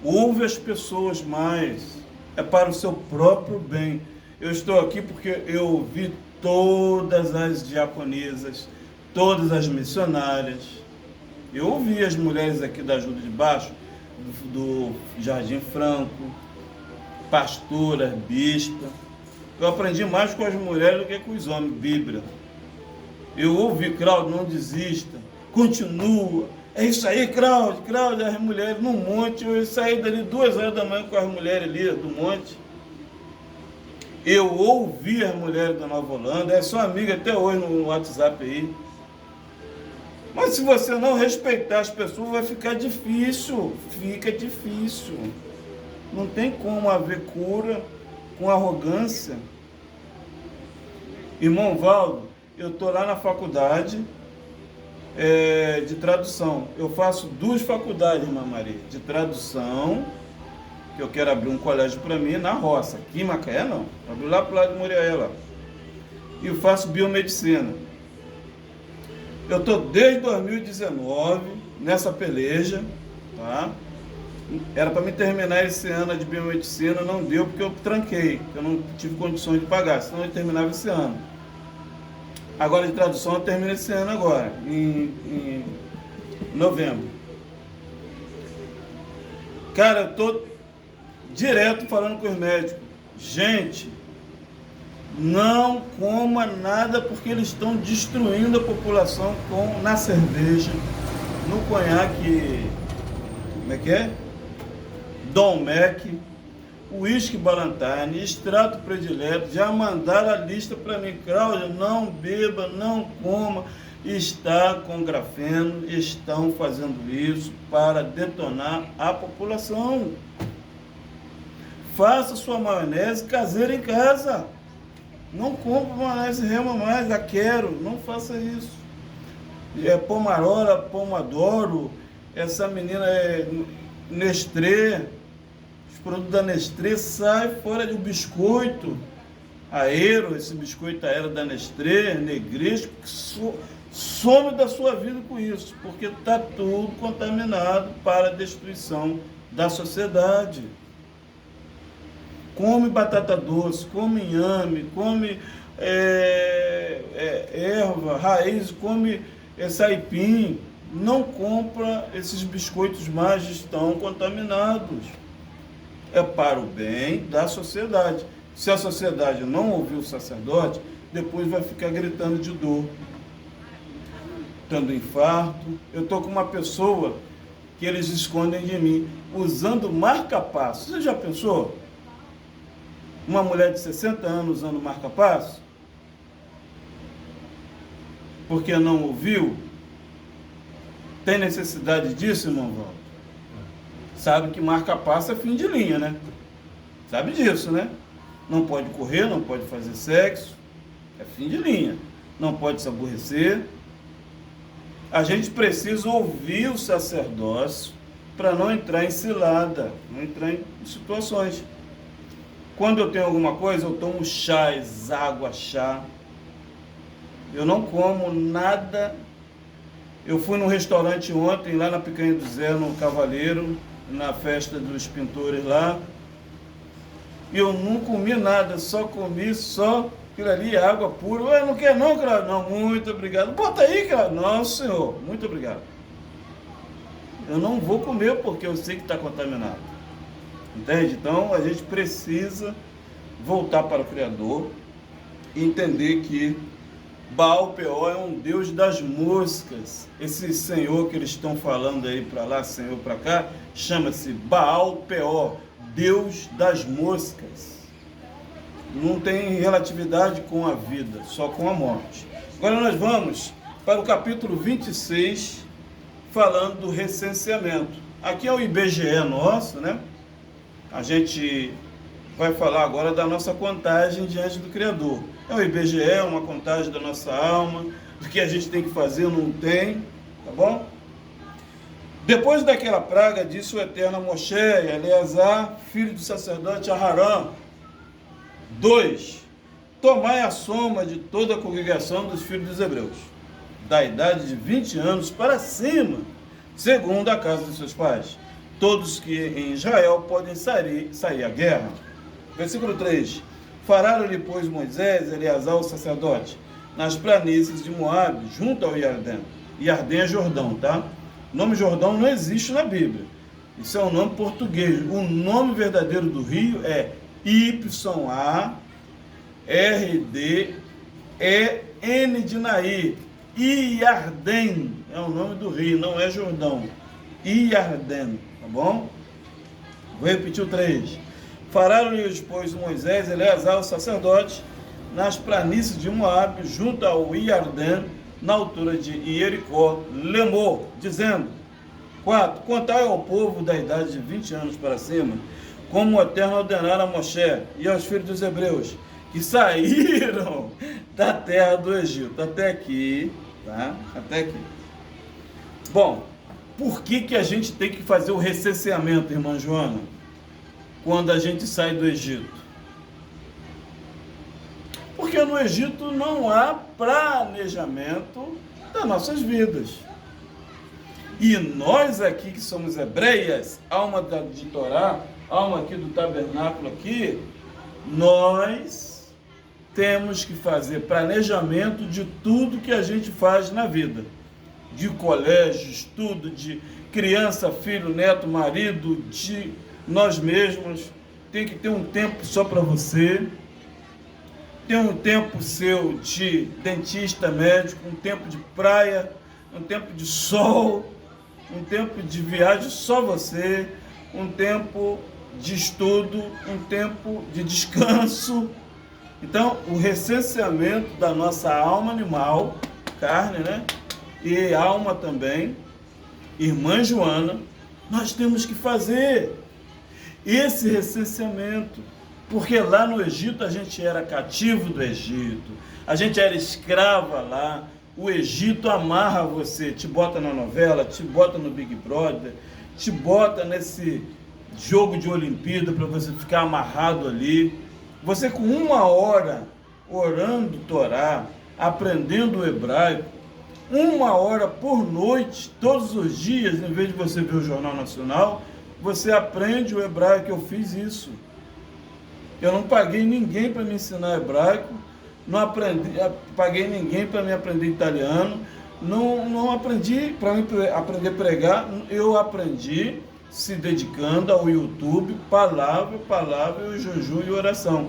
Ouve as pessoas mais. É para o seu próprio bem. Eu estou aqui porque eu ouvi todas as diaconisas, todas as missionárias. Eu ouvi as mulheres aqui da Ajuda de Baixo, do Jardim Franco, pastoras, bispa. Eu aprendi mais com as mulheres do que com os homens, Bíblia. Eu ouvi, Cláudio, não desista, continua. É isso aí, Cláudio, as mulheres no monte. Eu saí dali 2 horas da manhã com as mulheres ali do monte. Eu ouvi as mulheres da Nova Holanda, sou amiga até hoje no WhatsApp aí. Mas se você não respeitar as pessoas, vai ficar difícil, fica difícil. Não tem como haver cura com arrogância. Irmão Valdo, eu estou lá na faculdade de tradução. Eu faço 2 faculdades, irmã Maria, de tradução, que eu quero abrir um colégio para mim na roça. Aqui em Macaé não, abri lá para o lado de Muriaé lá. E eu faço biomedicina. Eu estou desde 2019 nessa peleja, tá? Era para me terminar esse ano de biomedicina, não deu porque eu tranquei, eu não tive condições de pagar, senão eu terminava esse ano. Agora de tradução eu termino esse ano agora, em novembro. Cara, eu estou direto falando com os médicos. Gente, não coma nada porque eles estão destruindo a população na cerveja, no conhaque, como é que é? Dom Mac, uísque Ballantine, extrato predileto. Já mandaram a lista para mim. Cláudio, não beba, não coma. Está com grafeno, estão fazendo isso para detonar a população. Faça sua maionese caseira em casa. Não compre maionese Rema mais, a Quero, não faça isso. Pomarola, Pomodoro, essa menina Nestlé, os produtos da Nestlé, sai fora do biscoito. Aero, esse biscoito Aero da Nestlé, Negresco, some da sua vida com isso, porque está tudo contaminado para a destruição da sociedade. Come batata doce, come inhame, come erva, raiz, come aipim. Não compra esses biscoitos mais, estão contaminados. É para o bem da sociedade. Se a sociedade não ouvir o sacerdote, depois vai ficar gritando de dor, tendo infarto. Eu estou com uma pessoa que eles escondem de mim, usando marca-passo. Você já pensou? Uma mulher de 60 anos usando marca-passo? Porque não ouviu? Tem necessidade disso, irmão Walter? Sabe que marca-passo é fim de linha, né? Sabe disso, né? Não pode correr, não pode fazer sexo, é fim de linha. Não pode se aborrecer. A gente precisa ouvir o sacerdócio para não entrar em cilada, não entrar em situações. Quando eu tenho alguma coisa, eu tomo chás, água, chá. Eu não como nada. Eu fui num restaurante ontem, lá na Picanha do Zé, no Cavaleiro, na festa dos pintores lá. E eu não comi nada, só comi aquilo ali, água pura. Ué, não quer não, cara? Não, muito obrigado. Bota aí, cara. Não, senhor, muito obrigado. Eu não vou comer porque eu sei que está contaminado. Entende? Então, a gente precisa voltar para o Criador e entender que Baal-Peor é um deus das moscas. Esse senhor que eles estão falando aí para lá, senhor para cá, chama-se Baal-Peor, deus das moscas. Não tem relatividade com a vida, só com a morte. Agora nós vamos para o capítulo 26, falando do recenseamento. Aqui é o IBGE nosso, né? A gente vai falar agora da nossa contagem diante do Criador. É o IBGE, uma contagem da nossa alma, do que a gente tem que fazer, não tem, tá bom? Depois daquela praga, disse o Eterno a Moshe e Eleazar, filho do sacerdote Aharão. 2. Tomai a soma de toda a congregação dos filhos dos hebreus, da idade de 20 anos para cima, segundo a casa de seus pais, todos que em Israel podem sair à guerra. Versículo 3. Fararam-lhe, pois, Moisés e Eleazar, o sacerdote, nas planícies de Moabe, junto ao Iardém. Iardém é Jordão, tá? O nome Jordão não existe na Bíblia. Isso é um nome português. O nome verdadeiro do rio é Y-A-R-D-E-N de Naí. Iardém é o nome do rio, não é Jordão. Iardém, tá bom? Vou repetir o 3. Fararam-lhe, pois, Moisés e Eleazar, o sacerdote, nas planícies de Moabe, junto ao Iardém, na altura de Iericó, Lemor, dizendo: 4. Contai ao povo da idade de 20 anos para cima, como o Eterno ordenara a Moshe e aos filhos dos hebreus, que saíram da terra do Egito. Até aqui, tá? Até aqui. Bom, por que a gente tem que fazer o recenseamento, irmã Joana, quando a gente sai do Egito? Porque no Egito não há planejamento das nossas vidas. E nós aqui que somos hebreias, alma de Torá, alma aqui do tabernáculo aqui, nós temos que fazer planejamento de tudo que a gente faz na vida. De colégio, estudo, de criança, filho, neto, marido, de nós mesmos. Tem que ter um tempo só para você. Tem um tempo seu de dentista, médico, um tempo de praia, um tempo de sol, um tempo de viagem só você, um tempo de estudo, um tempo de descanso. Então, o recenseamento da nossa alma animal, carne, né? E alma também, irmã Joana, nós temos que fazer esse recenseamento. Porque lá no Egito a gente era cativo do Egito, a gente era escrava lá, o Egito amarra você, te bota na novela, te bota no Big Brother, te bota nesse jogo de Olimpíada para você ficar amarrado ali. Você com 1 hora orando Torá, aprendendo o hebraico, 1 hora por noite, todos os dias, em vez de você ver o Jornal Nacional, você aprende o hebraico. Eu fiz isso. Eu não paguei ninguém para me ensinar hebraico, não paguei ninguém para me aprender italiano, não aprendi para aprender a pregar, eu aprendi se dedicando ao YouTube, palavra, e jejum e oração.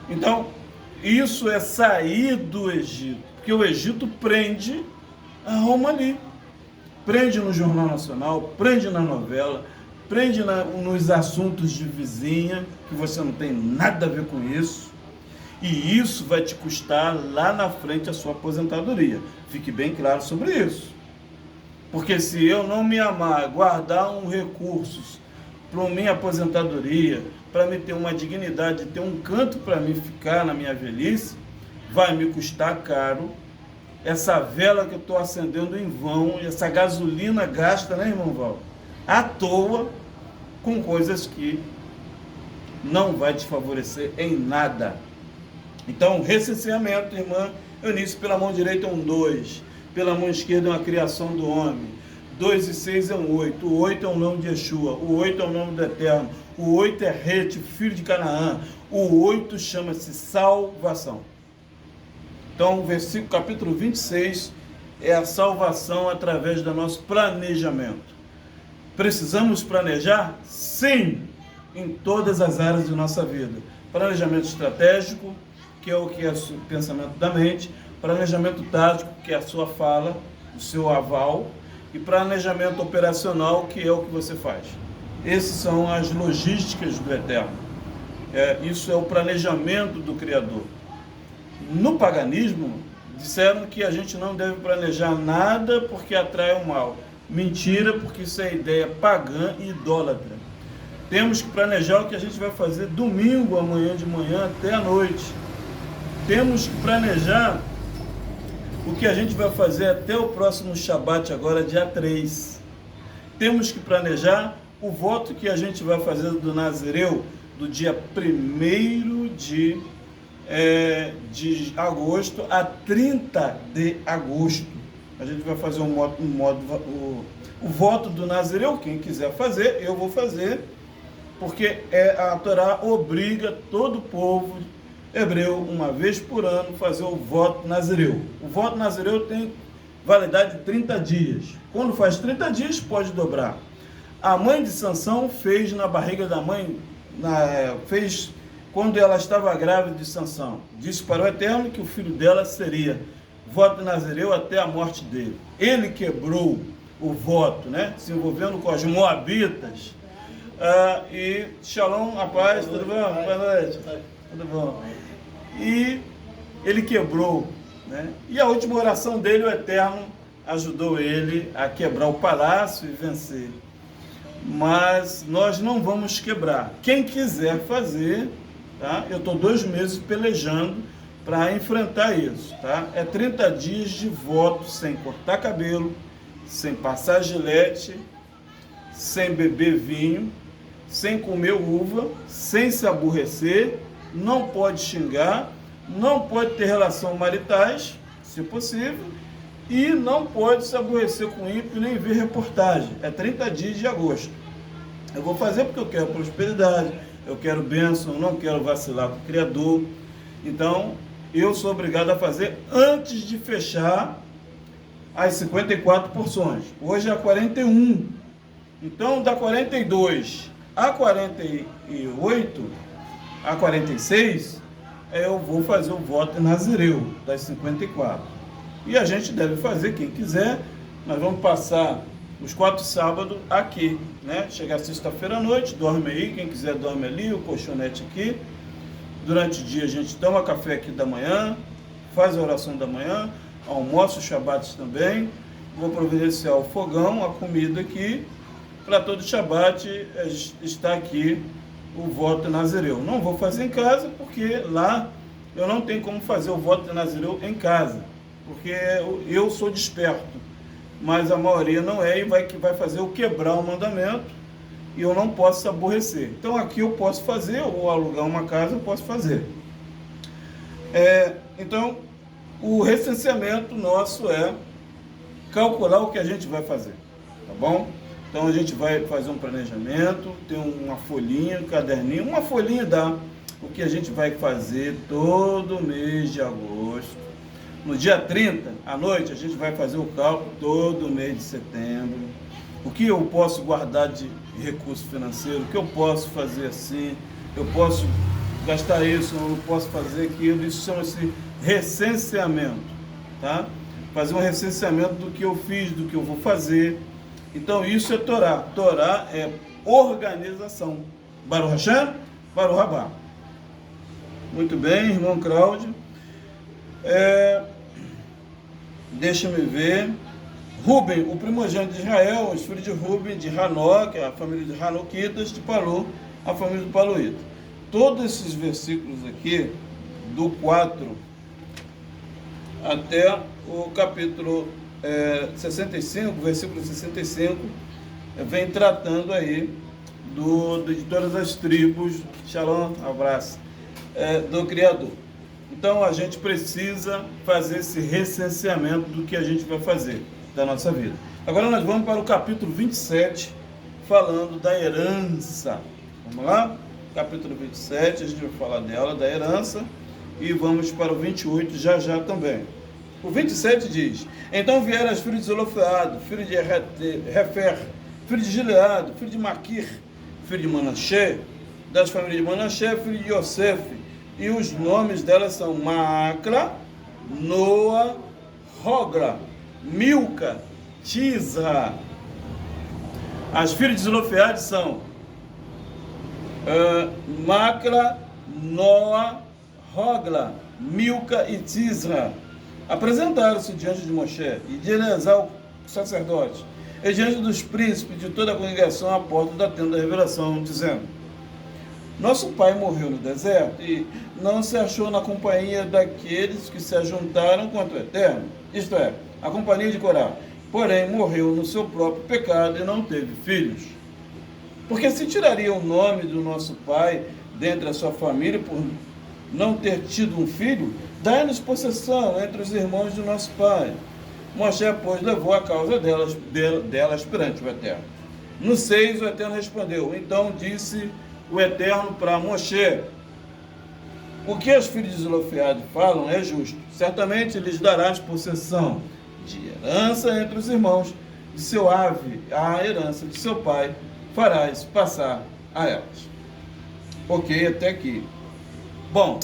Então, isso é sair do Egito, porque o Egito prende a Roma ali. Prende no Jornal Nacional, prende na novela, prende nos assuntos de vizinha, que você não tem nada a ver com isso. E isso vai te custar lá na frente a sua aposentadoria. Fique bem claro sobre isso. Porque se eu não me amar, guardar recursos para minha aposentadoria, para me ter uma dignidade, ter um canto para me ficar na minha velhice, vai me custar caro. Essa vela que eu estou acendendo em vão, essa gasolina gasta, né, irmão Val? À toa, com coisas que não vai te favorecer em nada. Então, recenseamento, irmã Eunice, pela mão direita é um 2, pela mão esquerda é uma criação do homem. 2 e 6 é um 8, o 8 é o nome de Yeshua, o 8 é o nome do Eterno, o 8 é Rete, filho de Canaã, o 8 chama-se salvação. Então, capítulo 26 é a salvação através do nosso planejamento. Precisamos planejar? Sim, em todas as áreas de nossa vida. Planejamento estratégico, que é o pensamento da mente, planejamento tático, que é a sua fala, o seu aval, e planejamento operacional, que é o que você faz. Essas são as logísticas do Eterno. Isso é o planejamento do Criador. No paganismo, disseram que a gente não deve planejar nada porque atrai o mal. Mentira, porque isso é ideia pagã e idólatra. Temos que planejar o que a gente vai fazer domingo, amanhã de manhã até a noite. Temos que planejar o que a gente vai fazer até o próximo Shabat, agora dia 3. Temos que planejar o voto que a gente vai fazer do Nazireu, do dia 1º de agosto a 30 de agosto. A gente vai fazer o voto do Nazireu. Quem quiser fazer, eu vou fazer, porque a Torá obriga todo o povo hebreu, uma vez por ano, fazer o voto Nazireu. O voto Nazireu tem validade de 30 dias. Quando faz 30 dias, pode dobrar. A mãe de Sansão fez na barriga da mãe, fez quando ela estava grávida de Sansão. Disse para o Eterno que o filho dela seria voto Nazireu até a morte dele. Ele quebrou o voto, né? Se envolvendo com os moabitas. E Shalom, a paz, tudo bom? Boa noite. Tudo bom? E ele quebrou, né? E a última oração dele, o Eterno ajudou ele a quebrar o palácio e vencer. Mas nós não vamos quebrar. Quem quiser fazer, tá? Eu estou 2 meses pelejando para enfrentar isso, tá? É 30 dias de voto sem cortar cabelo, sem passar gilete, sem beber vinho, sem comer uva, sem se aborrecer, não pode xingar, não pode ter relação maritais, se possível, e não pode se aborrecer com ímpio nem ver reportagem. É 30 dias de agosto. Eu vou fazer porque eu quero prosperidade, eu quero bênção, não quero vacilar com o Criador. Então, eu sou obrigado a fazer antes de fechar as 54 porções. Hoje é a 41. Então, da 42 a 48, a 46, eu vou fazer o voto Nazireu, das 54. E a gente deve fazer, quem quiser, nós vamos passar os 4 sábados aqui, né? Chegar sexta-feira à noite, dorme aí, quem quiser dorme ali, o colchonete aqui. Durante o dia a gente toma café aqui da manhã, faz a oração da manhã, almoça os Shabat também. Vou providenciar o fogão, a comida aqui, para todo Shabat estar aqui o voto Nazireu. Não vou fazer em casa, porque lá eu não tenho como fazer o voto Nazireu em casa, porque eu sou desperto, mas a maioria não é, e vai fazer o quebrar o mandamento, e eu não posso se aborrecer. Então aqui eu posso fazer, ou alugar uma casa, eu posso fazer. Então, o recenseamento nosso é calcular o que a gente vai fazer, tá bom? Então a gente vai fazer um planejamento, tem uma folhinha, um caderninho, uma folhinha dá o que a gente vai fazer todo mês de agosto. No dia 30, à noite, a gente vai fazer o cálculo todo mês de setembro. O que eu posso guardar de recurso financeiro, o que eu posso fazer assim, eu posso gastar isso, eu posso fazer aquilo, isso chama-se recenseamento, tá? Fazer um recenseamento do que eu fiz, do que eu vou fazer. Então isso é Torá. Torá é organização. Baruch Hashem, Baruch Rabá. Muito bem, irmão Cláudio. Deixa-me ver. Ruben, o primogênito de Israel, os filhos de Ruben, de Hanó, que é a família de Hanoquitas, de Palu, a família do Paluíta. Todos esses versículos aqui, do 4 até o capítulo 65, versículo 65, vem tratando aí de todas as tribos, Shalom, abraço, do Criador. Então a gente precisa fazer esse recenseamento do que a gente vai fazer da nossa vida. Agora nós vamos para o capítulo 27, falando da herança. Vamos lá? Capítulo 27, a gente vai falar dela, da herança, e vamos para o 28 já também. O 27 diz: então vieram os filhos de Zelofeado, filho de Refer, filho de Gileado, filho de Maquir, filho de Manassé, das famílias de Manassé, filho de Yosef, e os nomes delas são Macla, Noa, Hogla, Milca, Tisra. As filhas de Zelofeado são Macla, Noa, Hogla, Milca e Tisra. Apresentaram-se diante de Moshe e de Eleazar, o sacerdote, e diante dos príncipes de toda a congregação à porta da tenda da revelação, dizendo: nosso pai morreu no deserto e não se achou na companhia daqueles que se ajuntaram contra o Eterno, isto é, a companhia de Corá. Porém, morreu no seu próprio pecado e não teve filhos. Porque se tiraria o nome do nosso pai dentre a sua família por não ter tido um filho, dai-nos possessão entre os irmãos de nosso pai. Moshe, pois, levou a causa delas perante o Eterno. No 6, o Eterno respondeu: então disse o Eterno para Moshe: o que os filhos de Zelofeado falam é justo. Certamente lhes darás possessão de herança entre os irmãos de seu ave, a herança de seu pai farás passar a elas. Ok, até aqui. Bom,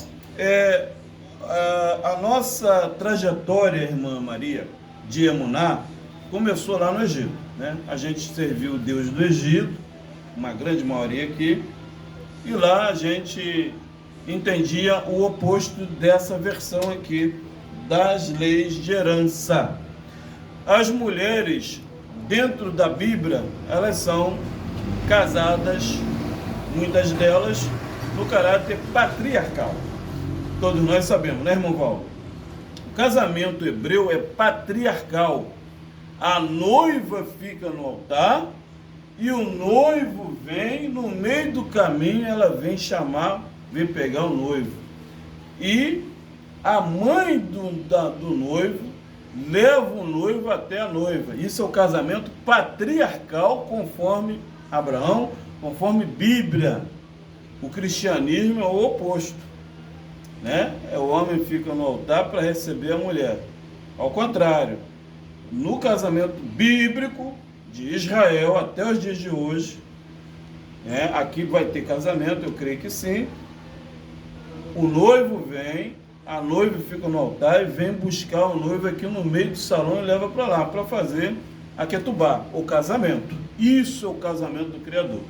a nossa trajetória, irmã Maria, de Emuná, começou lá no Egito, né? A gente serviu o Deus do Egito, uma grande maioria aqui, e lá a gente entendia o oposto dessa versão aqui das leis de herança. As mulheres, dentro da Bíblia, elas são casadas, muitas delas, no caráter patriarcal. Todos nós sabemos, né, irmão Val? O casamento hebreu é patriarcal. A noiva fica no altar e o noivo vem, no meio do caminho, ela vem vem pegar o noivo. E a mãe do noivo leva o noivo até a noiva. Isso é o casamento patriarcal, conforme Abraão, conforme Bíblia. O cristianismo é o oposto, né? O homem fica no altar para receber a mulher. Ao contrário, no casamento bíblico de Israel até os dias de hoje, né? Aqui vai ter casamento, eu creio que sim. O noivo vem, a noiva fica no altar e vem buscar o noivo aqui no meio do salão e leva para lá para fazer a ketubá, o casamento. Isso é o casamento do Criador.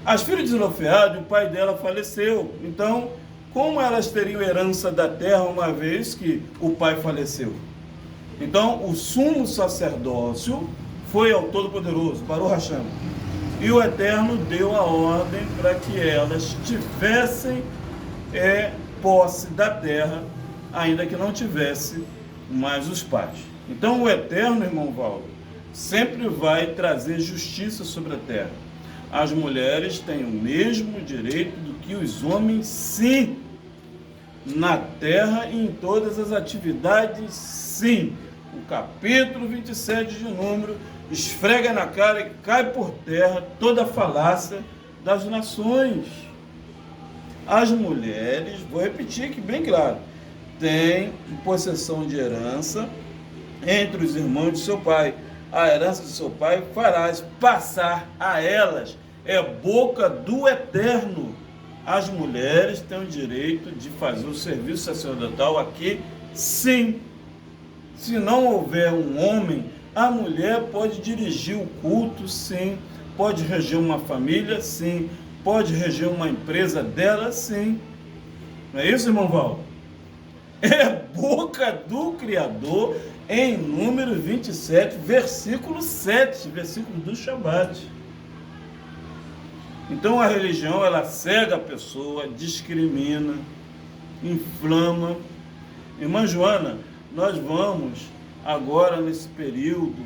As filhas de Zelofeado, o pai dela faleceu. Então, como elas teriam herança da terra uma vez que o pai faleceu? Então, o sumo sacerdócio foi ao Todo-Poderoso, Baruch Hashem. E o Eterno deu a ordem para que elas tivessem posse da terra, ainda que não tivesse mais os pais. Então, o Eterno, irmão Valdo, sempre vai trazer justiça sobre a terra. As mulheres têm o mesmo direito do que os homens, sim, na terra e em todas as atividades, sim. o capítulo 27 de Número, esfrega na cara e cai por terra toda a falácia das nações. As mulheres, vou repetir aqui bem claro, têm possessão de herança entre os irmãos de seu pai. A herança de seu pai farás passar a elas, é boca do Eterno. As mulheres têm o direito de fazer o serviço sacerdotal aqui, sim. Se não houver um homem, a mulher pode dirigir o culto, sim. Pode reger uma família, sim. Pode reger uma empresa dela, sim. Não é isso, irmão Val? É boca do Criador em Número 27, versículo 7, versículo do Shabat. Então a religião, ela cega a pessoa, discrimina, inflama. Irmã Joana, nós vamos agora nesse período,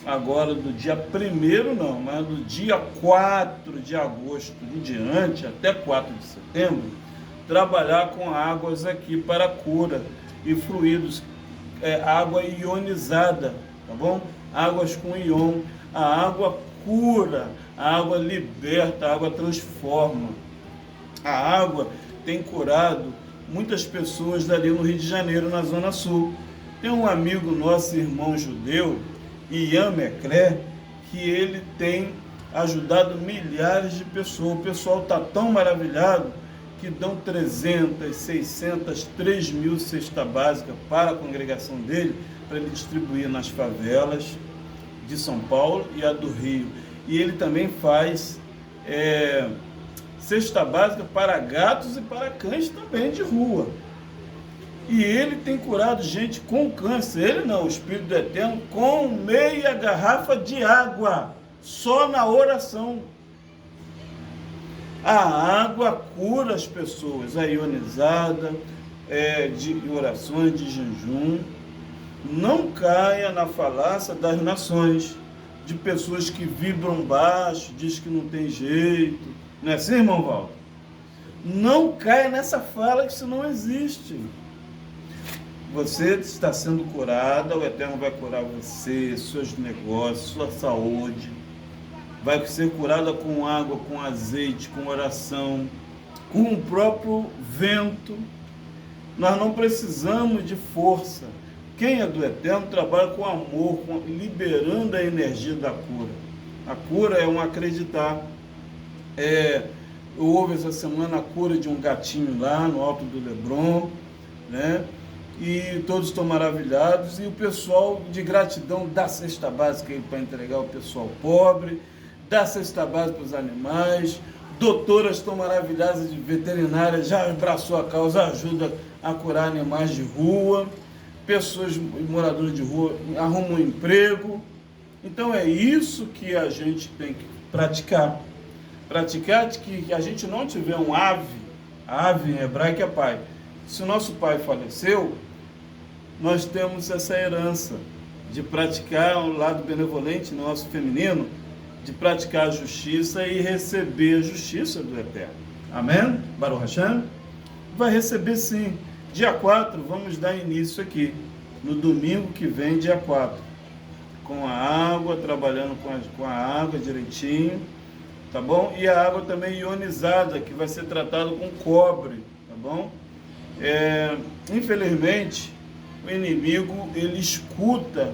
agora do dia 1º não, mas do dia 4 de agosto em diante, até 4 de setembro, trabalhar com águas aqui para cura e fluidos, água ionizada, tá bom? Águas com íon, a água cura, a água liberta, a água transforma. A água tem curado muitas pessoas dali no Rio de Janeiro, na Zona Sul. Tem um amigo nosso, irmão judeu, Ian Mecré, que ele tem ajudado milhares de pessoas. O pessoal está tão maravilhado que dão 300, 600, 3 mil cesta básica para a congregação dele, para ele distribuir nas favelas de São Paulo e a do Rio. E ele também faz cesta básica para gatos e para cães também de rua. E ele tem curado gente com câncer. Ele não, o Espírito do Eterno, com meia garrafa de água, só na oração. A água cura as pessoas, a ionizada, de orações, de jejum. Não caia na falácia das nações, de pessoas que vibram baixo, diz que não tem jeito. Não é assim, irmão Valdo? Não caia nessa fala, que isso não existe. Você está sendo curada, o Eterno vai curar você, seus negócios, sua saúde. Vai ser curada com água, com azeite, com oração, com o próprio vento. Nós não precisamos de força. Quem é do Eterno trabalha com amor, liberando a energia da cura. A cura é um acreditar. Houve essa semana a cura de um gatinho lá no Alto do Lebron, né? E todos estão maravilhados. E o pessoal, de gratidão, dá cesta básica para entregar ao pessoal pobre, dá cesta básica para os animais. Doutoras estão maravilhadas, de veterinária, já abraçou a causa, ajuda a curar animais de rua. Pessoas moradoras de rua arrumam um emprego. Então é isso que a gente tem que praticar. Praticar de que a gente não tiver um ave em hebraico é pai. Se o nosso pai faleceu, nós temos essa herança de praticar o lado benevolente nosso feminino, de praticar a justiça e receber a justiça do Eterno. Amém? Baruch Hashem? Vai receber sim. Dia 4, vamos dar início aqui, no domingo que vem, dia 4, com a água, trabalhando com a água direitinho, tá bom? E a água também ionizada, que vai ser tratada com cobre, tá bom? Infelizmente, o inimigo, ele escuta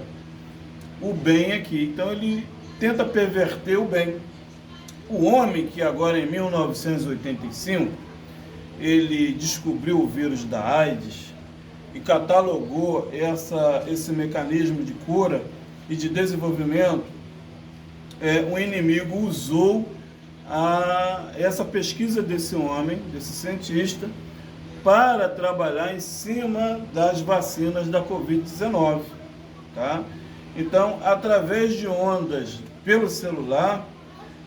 o bem aqui, então ele tenta perverter o bem. O homem que agora em 1985, ele descobriu o vírus da AIDS e catalogou esse mecanismo de cura e de desenvolvimento, o inimigo usou essa pesquisa desse homem, desse cientista, para trabalhar em cima das vacinas da Covid-19, tá? Então, através de ondas pelo celular,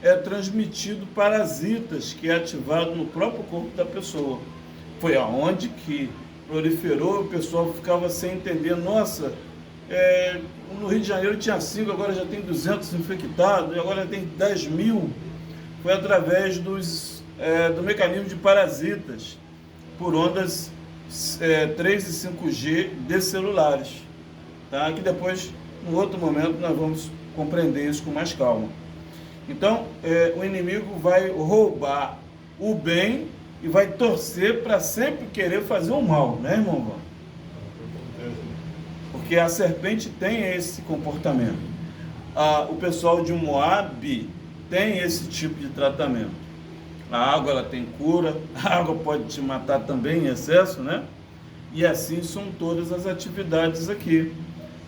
é transmitido parasitas, que é ativado no próprio corpo da pessoa. Foi aonde que proliferou, o pessoal ficava sem entender, nossa, no Rio de Janeiro tinha 5, agora já tem 200 infectados, e agora já tem 10 mil. Foi através do mecanismo de parasitas, por ondas 3 e 5G de celulares. tá? Que depois, no outro momento, nós vamos compreender isso com mais calma. Então, o inimigo vai roubar o bem e vai torcer para sempre querer fazer o mal, né, irmão Val? Porque a serpente tem esse comportamento. O pessoal de Moabe tem esse tipo de tratamento. A água, ela tem cura, a água pode te matar também em excesso, né? E assim são todas as atividades aqui,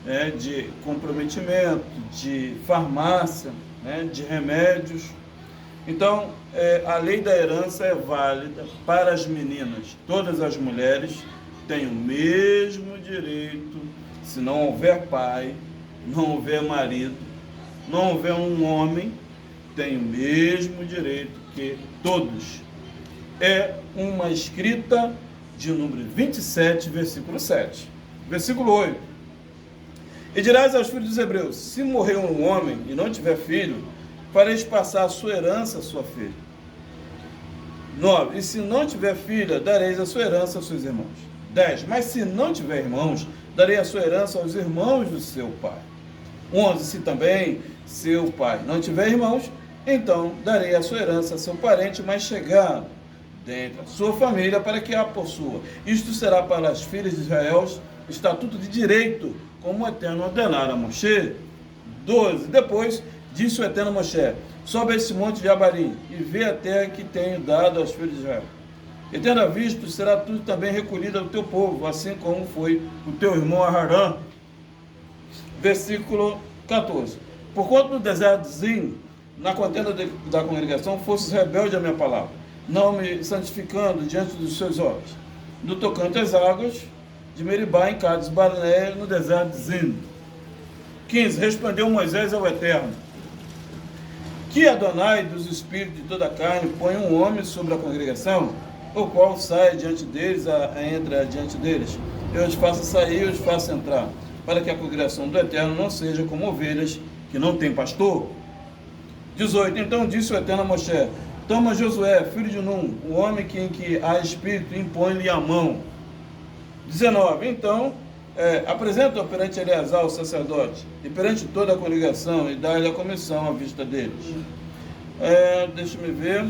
né? De comprometimento, de farmácia, né? De remédios. Então, a lei da herança é válida para as meninas. Todas as mulheres têm o mesmo direito, se não houver pai, não houver marido, não houver um homem, tem o mesmo direito que todos. É uma escrita de número 27, versículo 7. Versículo 8. E dirás aos filhos dos hebreus, se morrer um homem e não tiver filho, fareis passar a sua herança à sua filha. 9. E se não tiver filha, dareis a sua herança aos seus irmãos. 10. Mas se não tiver irmãos, darei a sua herança aos irmãos do seu pai. 11. Se também seu pai não tiver irmãos, então darei a sua herança a seu parente mais chegado dentre a sua família, para que a possua. Isto será para as filhas de Israel estatuto de direito, como o Eterno ordenara a Moshe. 12. Depois disse o Eterno a Moshe, sobe a esse monte de Abarim, e vê a terra que tenho dado aos filhos de Israel. E tendo visto, será tudo também recolhido ao teu povo, assim como foi o teu irmão Aharã. Versículo 14. Porquanto no deserto de Zin, na contenda da congregação, fosses rebelde à minha palavra, não me santificando diante dos seus olhos. No tocante às águas de Meribá, em Cades Barneia, no deserto de Zin. 15. Respondeu Moisés ao Eterno, que Adonai dos espíritos de toda a carne põe um homem sobre a congregação, o qual sai diante deles, entra diante deles. Eu os faço sair, eu os faço entrar, para que a congregação do Eterno não seja como ovelhas que não têm pastor. 18. Então disse o Eterno a Moshe, toma Josué, filho de Num, o homem em que há espírito, impõe-lhe a mão. 19. Então apresenta-o perante Eleazar, o sacerdote, e perante toda a congregação, e dá-lhe a comissão à vista deles. Deixa-me ver.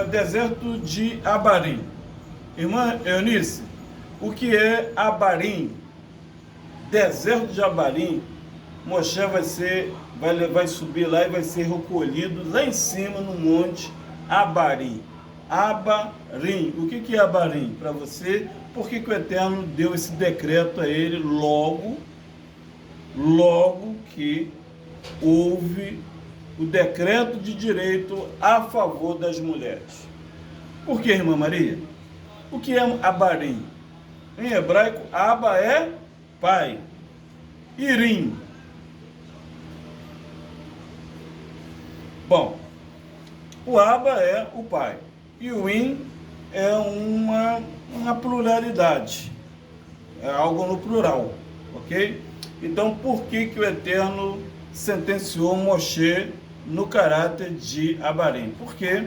Deserto de Abarim. Irmã Eunice, o que é Abarim? Deserto de Abarim, Moshe vai subir lá e vai ser recolhido lá em cima no monte Abarim. Abarim. O que é Abarim para você? Por que o Eterno deu esse decreto a ele logo que houve o decreto de direito a favor das mulheres? Por que, irmã Maria? O que é Abarim? Em hebraico, Aba é pai. Irim. Bom, o Aba é o pai. E o In é uma pluralidade. É algo no plural. Ok? Então, por que o Eterno sentenciou Moshe no caráter de Abarim? Porque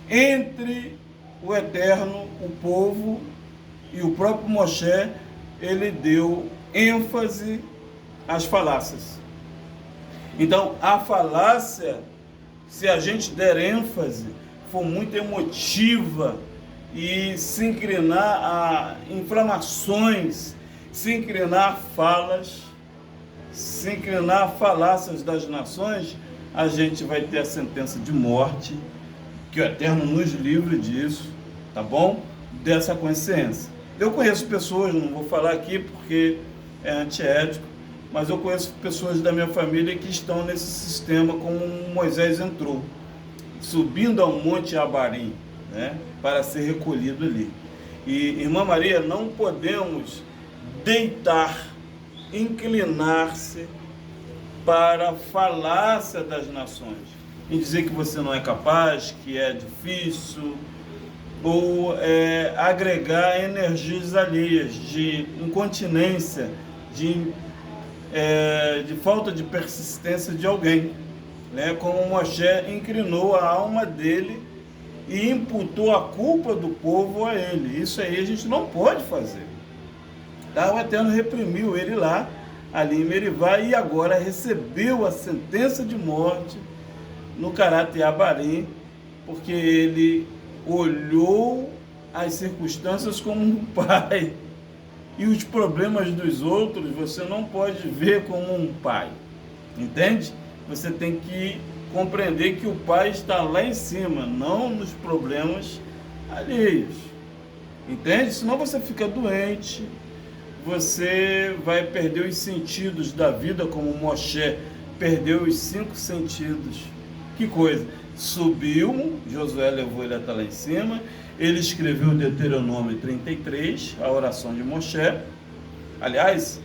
entre o Eterno, o povo e o próprio Moshe, ele deu ênfase às falácias. Então, a falácia, se a gente der ênfase, for muito emotiva e se inclinar a inflamações, se inclinar a falas, se inclinar a falácias das nações, a gente vai ter a sentença de morte, que o Eterno nos livre disso, tá bom? Dessa consciência. Eu conheço pessoas, não vou falar aqui porque é antiético, mas eu conheço pessoas da minha família que estão nesse sistema como Moisés entrou, subindo ao monte Abarim, né, para ser recolhido ali. E, irmã Maria, não podemos deitar, inclinar-se para a falácia das nações, em dizer que você não é capaz, que é difícil, ou agregar energias alheias, de incontinência, de falta de persistência de alguém, né? Como Moshe inclinou a alma dele e imputou a culpa do povo a ele. Isso aí a gente não pode fazer. Tá? O Eterno reprimiu ele lá, ali em Meribá, e agora recebeu a sentença de morte no caráter Abarim, porque ele olhou as circunstâncias como um pai. E os problemas dos outros você não pode ver como um pai. Entende? Você tem que compreender que o pai está lá em cima, não nos problemas alheios. Entende? Senão você fica doente, você vai perder os sentidos da vida, como Moshe perdeu os 5 sentidos. Que coisa! Subiu, Josué levou ele até lá em cima, ele escreveu Deuteronômio 33, a oração de Moshe. Aliás,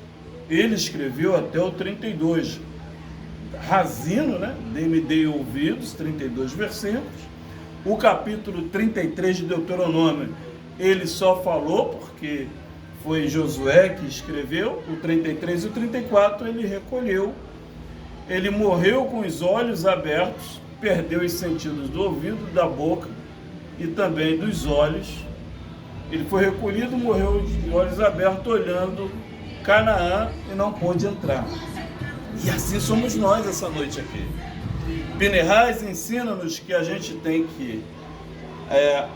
ele escreveu até o 32, razino, né? Me dei ouvidos, 32 versículos. O capítulo 33 de Deuteronômio, ele só falou porque foi Josué que escreveu. O 33 e o 34 ele recolheu. Ele morreu com os olhos abertos, perdeu os sentidos do ouvido, da boca e também dos olhos. Ele foi recolhido, morreu de olhos abertos, olhando Canaã e não pôde entrar. E assim somos nós essa noite aqui. Pinehas ensina-nos que a gente tem que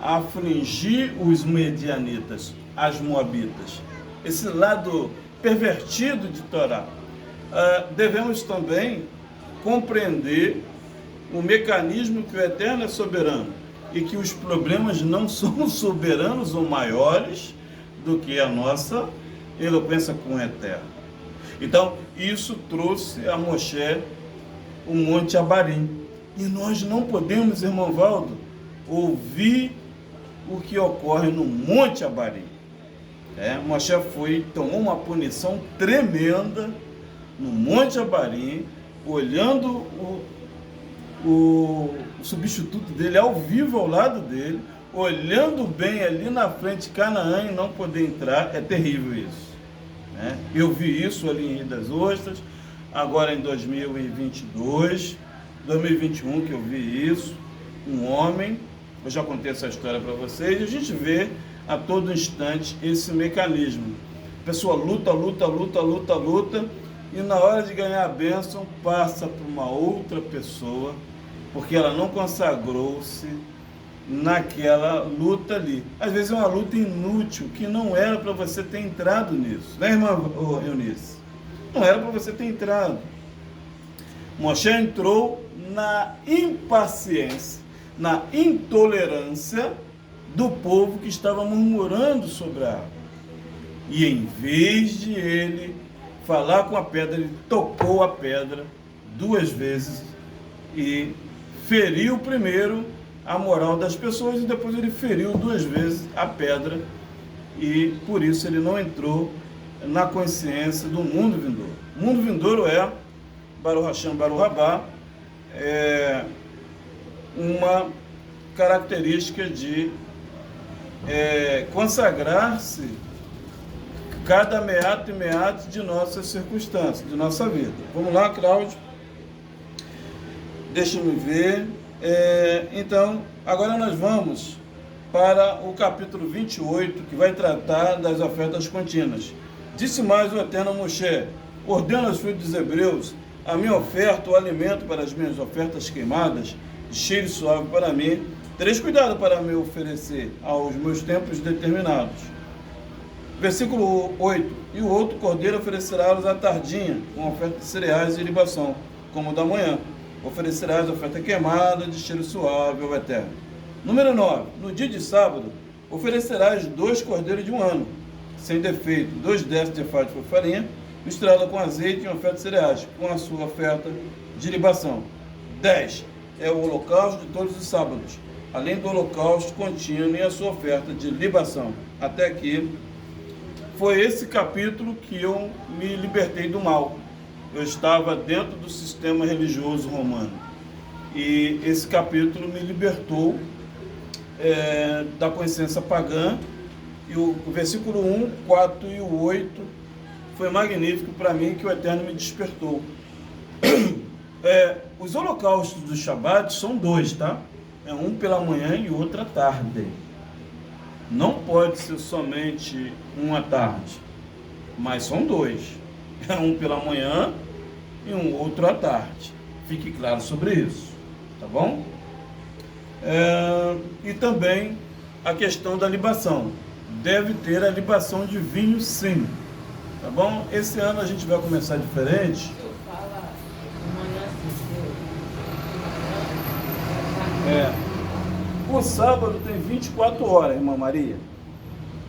afligir os medianitas, as moabitas. Esse lado pervertido de Torá. Devemos também compreender o mecanismo que o Eterno é soberano e que os problemas não são soberanos ou maiores do que a nossa eloquência com o Eterno. Então, isso trouxe a Moshe o Monte Abarim. E nós não podemos, irmão Valdo, ouvir o que ocorre no Monte Abarim. Moshe tomou uma punição tremenda no Monte Abarim, olhando o substituto dele ao vivo ao lado dele, olhando bem ali na frente Canaã e não poder entrar. É terrível isso. Eu vi isso ali em Rio das Ostras, agora em 2022, 2021 que eu vi isso, um homem, eu já contei essa história para vocês, e a gente vê a todo instante esse mecanismo. A pessoa luta, e na hora de ganhar a bênção passa para uma outra pessoa, porque ela não consagrou-se naquela luta ali. Às vezes é uma luta inútil, que não era para você ter entrado nisso. Né, irmã Eunice? Não era para você ter entrado. Moshe entrou na impaciência, na intolerância do povo que estava murmurando sobre a água. E em vez de ele falar com a pedra, ele tocou a pedra 2 vezes e feriu primeiro a moral das pessoas e depois ele feriu 2 vezes a pedra, e por isso ele não entrou na consciência do mundo vindouro. O mundo vindouro é Baruch Hashem, Baruch Rabá, uma característica de consagrar-se cada meato e meato de nossas circunstâncias, de nossa vida. Vamos lá, Cláudio? Deixa-me ver. Então, agora nós vamos para o capítulo 28, que vai tratar das ofertas contínuas. Disse mais o Eterno a Moshe: ordena aos filhos dos hebreus a minha oferta, o alimento para as minhas ofertas queimadas, de cheiro suave para mim. Tereis cuidado para me oferecer aos meus tempos determinados. Versículo 8: e o outro cordeiro oferecerá-los à tardinha, com oferta de cereais e libação, como o da manhã. Oferecerás oferta queimada de cheiro suave ao Eterno. Número 9: no dia de sábado, oferecerás 2 cordeiros de 1 ano, sem defeito, 2 décimos de fato de farinha, misturada com azeite e oferta de cereais, com a sua oferta de libação. 10: é o holocausto de todos os sábados, além do holocausto contínuo e a sua oferta de libação. Até aqui, foi esse capítulo que eu me libertei do mal. Eu estava dentro do sistema religioso romano. E esse capítulo me libertou da consciência pagã. E o versículo 1, 4 e o 8 foi magnífico para mim, que o Eterno me despertou. Os holocaustos do Shabat são 2, tá? é um pela manhã e outro à tarde. Não pode ser somente um à tarde, mas são dois. É um pela manhã e um outro à tarde. Fique claro sobre isso, tá bom? E também a questão da libação. Deve ter a libação de vinho, sim, tá bom? Esse ano a gente vai começar diferente. O sábado tem 24 horas, irmã Maria.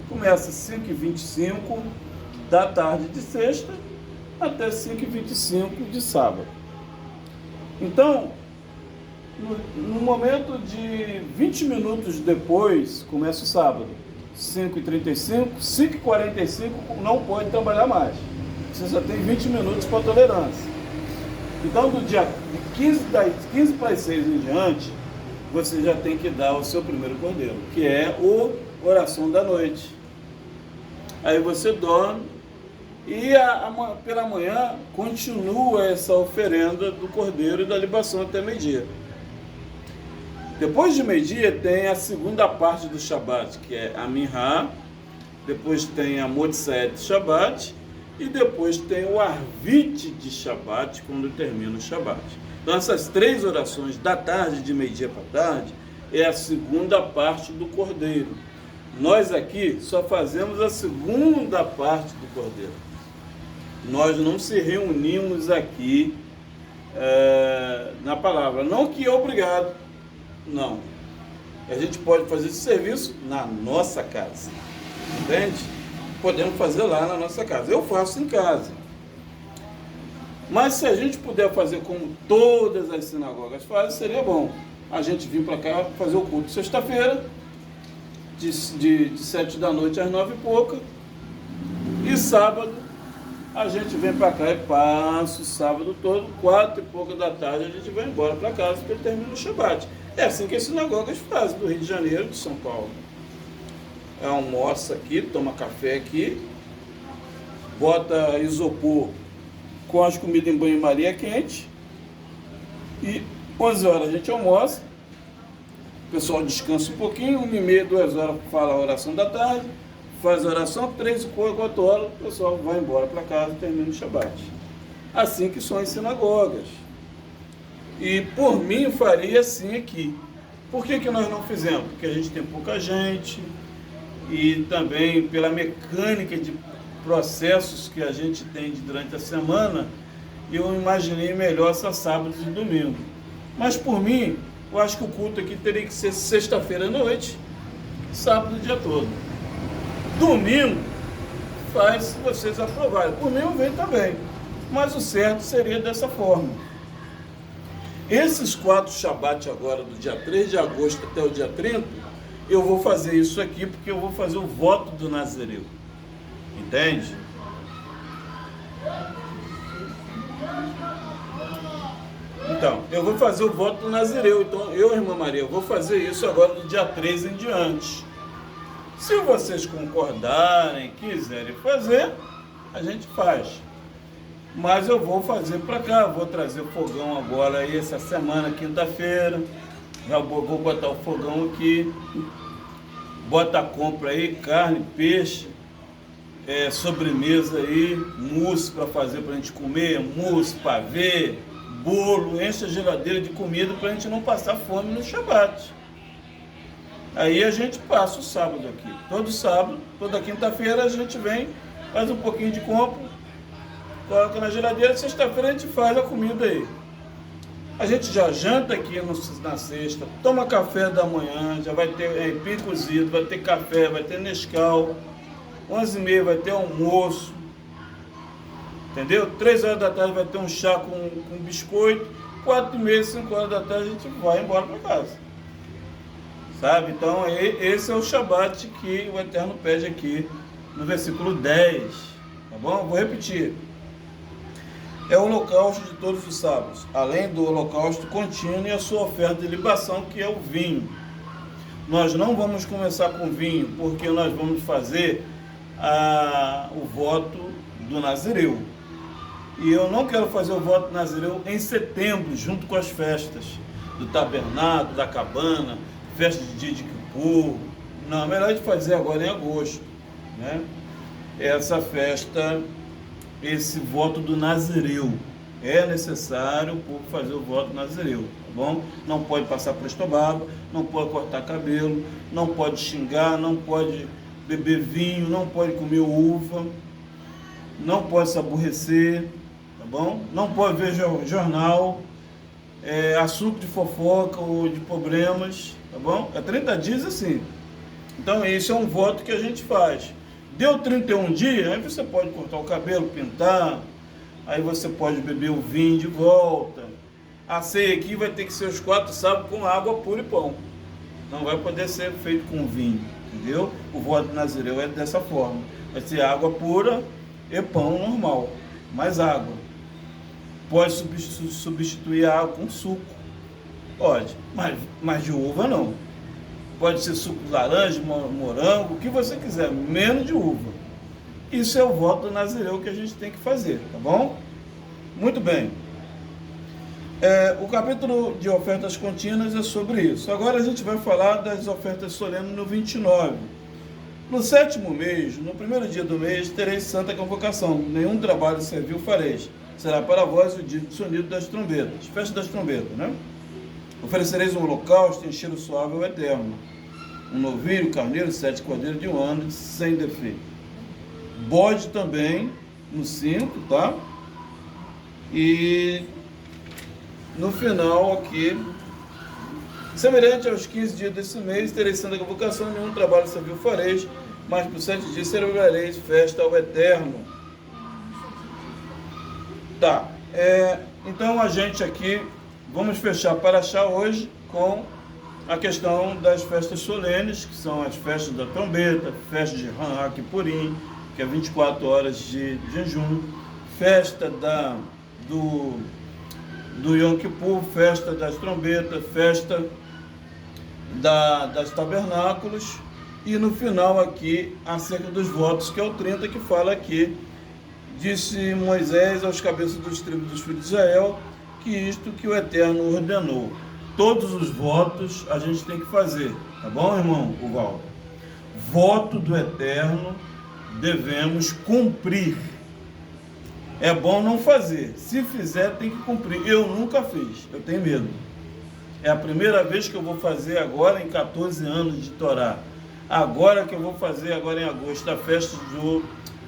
Começa às 5h25 da tarde de sexta até 5h25 de sábado. Então, no momento de 20 minutos depois, começa o sábado. 5h35, 5h45 não pode trabalhar mais. Você só tem 20 minutos para tolerância. Então, do dia 15 para as 6 em diante, você já tem que dar o seu primeiro cordeiro, que é o oração da noite. Aí você dorme e pela manhã continua essa oferenda do cordeiro e da libação até meio-dia. Depois de meio-dia tem a segunda parte do Shabat, que é a Minha, depois tem a Motzeit Shabat e depois tem o Arvit de Shabat, quando termina o Shabat. Então essas 3 orações da tarde, de meio-dia para tarde, é a segunda parte do cordeiro. Nós aqui só fazemos a segunda parte do cordeiro. Nós não se reunimos aqui na palavra. Não que é obrigado. Não. A gente pode fazer esse serviço na nossa casa. Entende? Podemos fazer lá na nossa casa. Eu faço em casa. Mas se a gente puder fazer como todas as sinagogas fazem, seria bom. A gente vir para cá fazer o culto sexta-feira, de 7 da noite às 9 e pouca. E sábado, a gente vem para cá e passa o sábado todo, 4 e pouca da tarde, a gente vai embora para casa porque termina o Shabat. É assim que as sinagogas fazem, do Rio de Janeiro e de São Paulo. Almoça aqui, toma café aqui, bota isopor com as comidas em banho-maria quente, e 11 horas a gente almoça, o pessoal descansa um pouquinho, 1h30, 2 horas fala a oração da tarde, faz a oração, 3 e 4 horas, o pessoal vai embora para casa e termina o Shabat. Assim que são as sinagogas. E por mim faria assim aqui. Por que nós não fizemos? Porque a gente tem pouca gente, e também pela mecânica de processos que a gente tem durante a semana, eu imaginei melhor só sábado e domingo. Mas por mim, eu acho que o culto aqui teria que ser sexta-feira à noite, sábado o dia todo. Domingo, faz se vocês aprovarem. Por mim eu venho também, mas o certo seria dessa forma. Esses 4 Shabat agora, do dia 3 de agosto até o dia 30, eu vou fazer isso aqui porque eu vou fazer o voto do Nazireu. Entende? Então, eu vou fazer o voto do Nazireu. Então, eu, irmã Maria, eu vou fazer isso agora do dia 3 em diante. Se vocês concordarem, quiserem fazer, a gente faz. Mas eu vou fazer para cá, vou trazer fogão agora aí essa semana, quinta-feira. Já vou botar o fogão aqui. Bota a compra aí, carne, peixe, sobremesa aí, mousse para fazer para a gente comer, mousse, pavê, bolo, enche a geladeira de comida para a gente não passar fome no Shabat. Aí a gente passa o sábado aqui. Todo sábado, toda quinta-feira a gente vem, faz um pouquinho de compra, coloca na geladeira, sexta-feira a gente faz a comida aí. A gente já janta aqui na sexta, toma café da manhã, já vai ter aipim cozido, vai ter café, vai ter Nescau, 11h30 vai ter almoço, entendeu? 3 horas da tarde vai ter um chá com biscoito, 4h30, 5 horas da tarde a gente vai embora para casa. Sabe? Então esse é o Shabat que o Eterno pede aqui no versículo 10, tá bom? Vou repetir. É o holocausto de todos os sábados, além do holocausto contínuo e a sua oferta de libação, que é o vinho. Nós não vamos começar com vinho, porque nós vamos fazer o voto do Nazireu. E eu não quero fazer o voto do Nazireu em setembro, junto com as festas. do tabernáculo, da cabana, festa de dia de Kippur. Não, é melhor de fazer agora em agosto, né? Essa festa, esse voto do Nazireu. É necessário o povo fazer o voto Nazireu, tá bom? Não pode passar prestobaba, não pode cortar cabelo, não pode xingar, não pode beber vinho, não pode comer uva, não pode se aborrecer, tá bom? Não pode ver jornal, assunto de fofoca ou de problemas, tá bom? É 30 dias assim. Então esse é um voto que a gente faz. Deu 31 dias, aí você pode cortar o cabelo, pintar, aí você pode beber o vinho de volta. A ceia aqui vai ter que ser os 4 sábados com água pura e pão. Não vai poder ser feito com vinho, entendeu? O voto de Nazireu é dessa forma. Vai ser água pura e pão normal, mais água. Pode substituir a água com suco. Pode, mas de uva não. Pode ser suco de laranja, morango, o que você quiser, menos de uva. Isso é o voto do Nazireu que a gente tem que fazer, tá bom? Muito bem. O capítulo de ofertas contínuas é sobre isso. Agora a gente vai falar das ofertas solenes no 29. No 7º mês, no primeiro dia do mês, tereis santa convocação. Nenhum trabalho servil fareis. Será para vós o dia do sonido das trombetas. Festa das trombetas, né? Oferecereis um holocausto em cheiro suave ao Eterno. Um novilho, carneiro, 7 cordeiros de 1 ano, sem defeito. Bode também, no 5, tá? E no final aqui, semelhante aos 15 dias desse mês, tereis santa convocação, nenhum trabalho servil fareis, mas por 7 dias celebrareis festa ao Eterno. Tá, então a gente aqui, vamos fechar Paraxá hoje com a questão das festas solenes, que são as festas da trombeta, festa de Yom Kippurim, que é 24 horas de jejum, festa do Yom Kippur, festa das trombetas, festa das tabernáculos, e no final aqui, acerca dos votos, que é o 30, que fala aqui, disse Moisés aos cabeças dos tribos dos filhos de Israel, que isto que o Eterno ordenou. Todos os votos a gente tem que fazer, tá bom, irmão Uvaldo? Voto do Eterno devemos cumprir. É bom não fazer. Se fizer, tem que cumprir. Eu nunca fiz, eu tenho medo. É a primeira vez que eu vou fazer agora em 14 anos de Torá. Agora que eu vou fazer, agora em agosto, a festa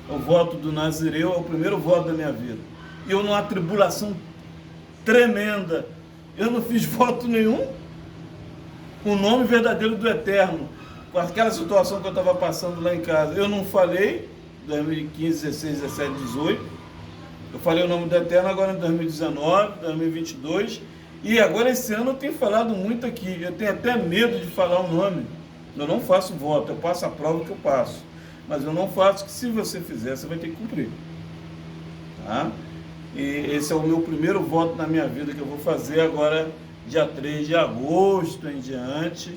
o voto do Nazireu, é o primeiro voto da minha vida. E eu numa tribulação tremenda, eu não fiz voto nenhum. O nome verdadeiro do Eterno, com aquela situação que eu estava passando lá em casa, eu não falei, 2015, 16, 17, 18, eu falei o nome do Eterno agora em 2019, 2022, e agora esse ano eu tenho falado muito aqui, eu tenho até medo de falar o nome. Eu não faço voto, eu passo a prova que eu passo, mas eu não faço, que se você fizer, você vai ter que cumprir, tá? E esse é o meu primeiro voto na minha vida, que eu vou fazer agora, dia 3 de agosto em diante,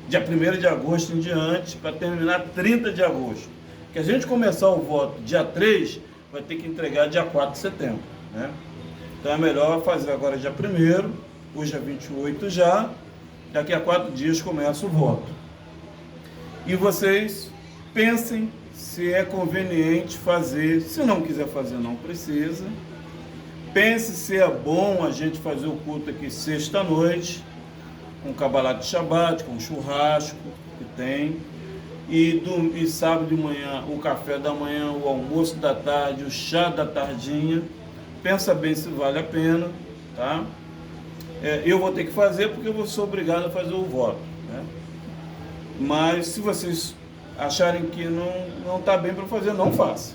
dia 1º de agosto em diante, para terminar 30 de agosto. Que a gente começar o voto dia 3, vai ter que entregar dia 4 de setembro, né? Então é melhor fazer agora dia 1º, hoje é 28 já, daqui a 4 dias começa o voto. E vocês pensem se é conveniente fazer, se não quiser fazer não precisa. Pense se é bom a gente fazer o culto aqui sexta-noite, com Kabbalat de Shabbat, com churrasco que tem, e sábado de manhã o café da manhã, o almoço da tarde, o chá da tardinha. Pensa bem se vale a pena, tá? Eu vou ter que fazer porque eu sou obrigado a fazer o voto, né? Mas se vocês acharem que não está bem para fazer, não faça.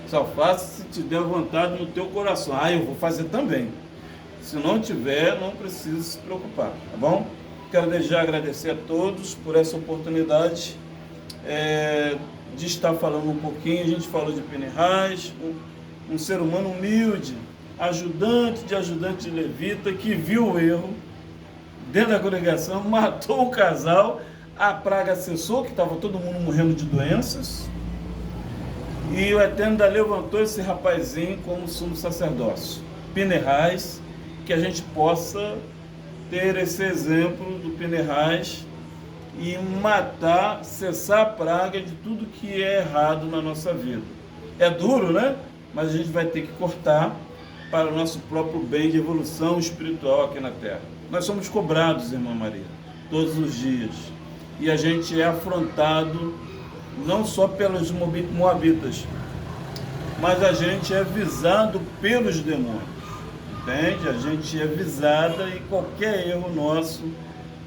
Só faça se te der vontade no teu coração. Eu vou fazer também. Se não tiver, não precisa se preocupar, tá bom? Quero desde já agradecer a todos por essa oportunidade de estar falando um pouquinho. A gente falou de Pinehas, um ser humano humilde, ajudante de levita, que viu o erro dentro da congregação, matou o casal, a praga cessou, que estava todo mundo morrendo de doenças, e o Eterno levantou esse rapazinho como sumo sacerdócio. Pinehas, que a gente possa ter esse exemplo do Pinehas e matar, cessar a praga de tudo que é errado na nossa vida. É duro, né? Mas a gente vai ter que cortar para o nosso próprio bem de evolução espiritual aqui na Terra. Nós somos cobrados, irmã Maria, todos os dias. E a gente é afrontado não só pelos moabitas, mas a gente é visado pelos demônios. Entende? A gente é visada e qualquer erro nosso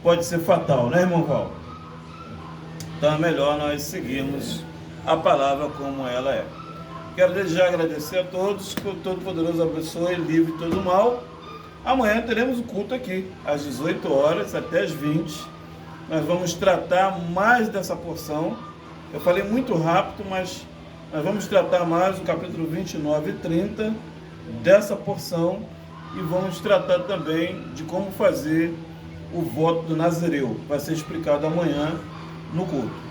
pode ser fatal, né, irmão Val? Então é melhor nós seguirmos a palavra como ela é. Quero desde já agradecer a todos, que o Todo-Poderoso abençoe, livre todo mal. Amanhã teremos o culto aqui, às 18 horas até às 20. Nós vamos tratar mais dessa porção. Eu falei muito rápido, mas nós vamos tratar mais o capítulo 29 e 30 dessa porção e vamos tratar também de como fazer o voto do Nazireu. Vai ser explicado amanhã no culto.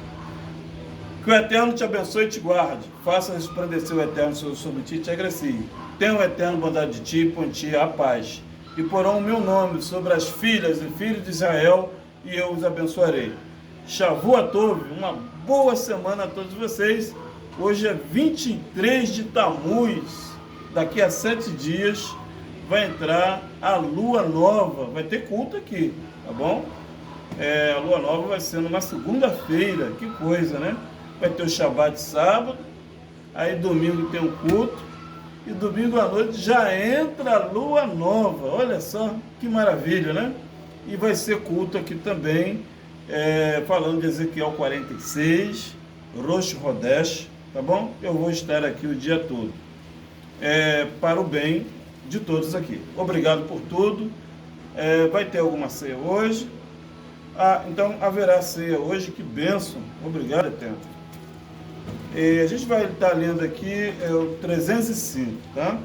Que o Eterno te abençoe e te guarde. Faça resplandecer o Eterno sobre ti e te agracie. Tenha o Eterno bondade de ti e põe ti a paz. E porão o meu nome sobre as filhas e filhos de Israel e eu os abençoarei. Shavua Tov, uma boa semana a todos vocês. Hoje é 23 de Tamuz. Daqui a 7 dias vai entrar a lua nova. Vai ter culto aqui, tá bom? A lua nova vai ser numa segunda-feira. Que coisa, né? Vai ter o Shabat sábado, aí domingo tem um culto, e domingo à noite já entra a lua nova. Olha só, que maravilha, né? E vai ser culto aqui também, falando de Ezequiel 46, Rosh Hodesh, tá bom? Eu vou estar aqui o dia todo, para o bem de todos aqui. Obrigado por tudo. Vai ter alguma ceia hoje? Então haverá ceia hoje, que bênção. Obrigado, Eterno. A gente vai estar lendo aqui o 305, tá?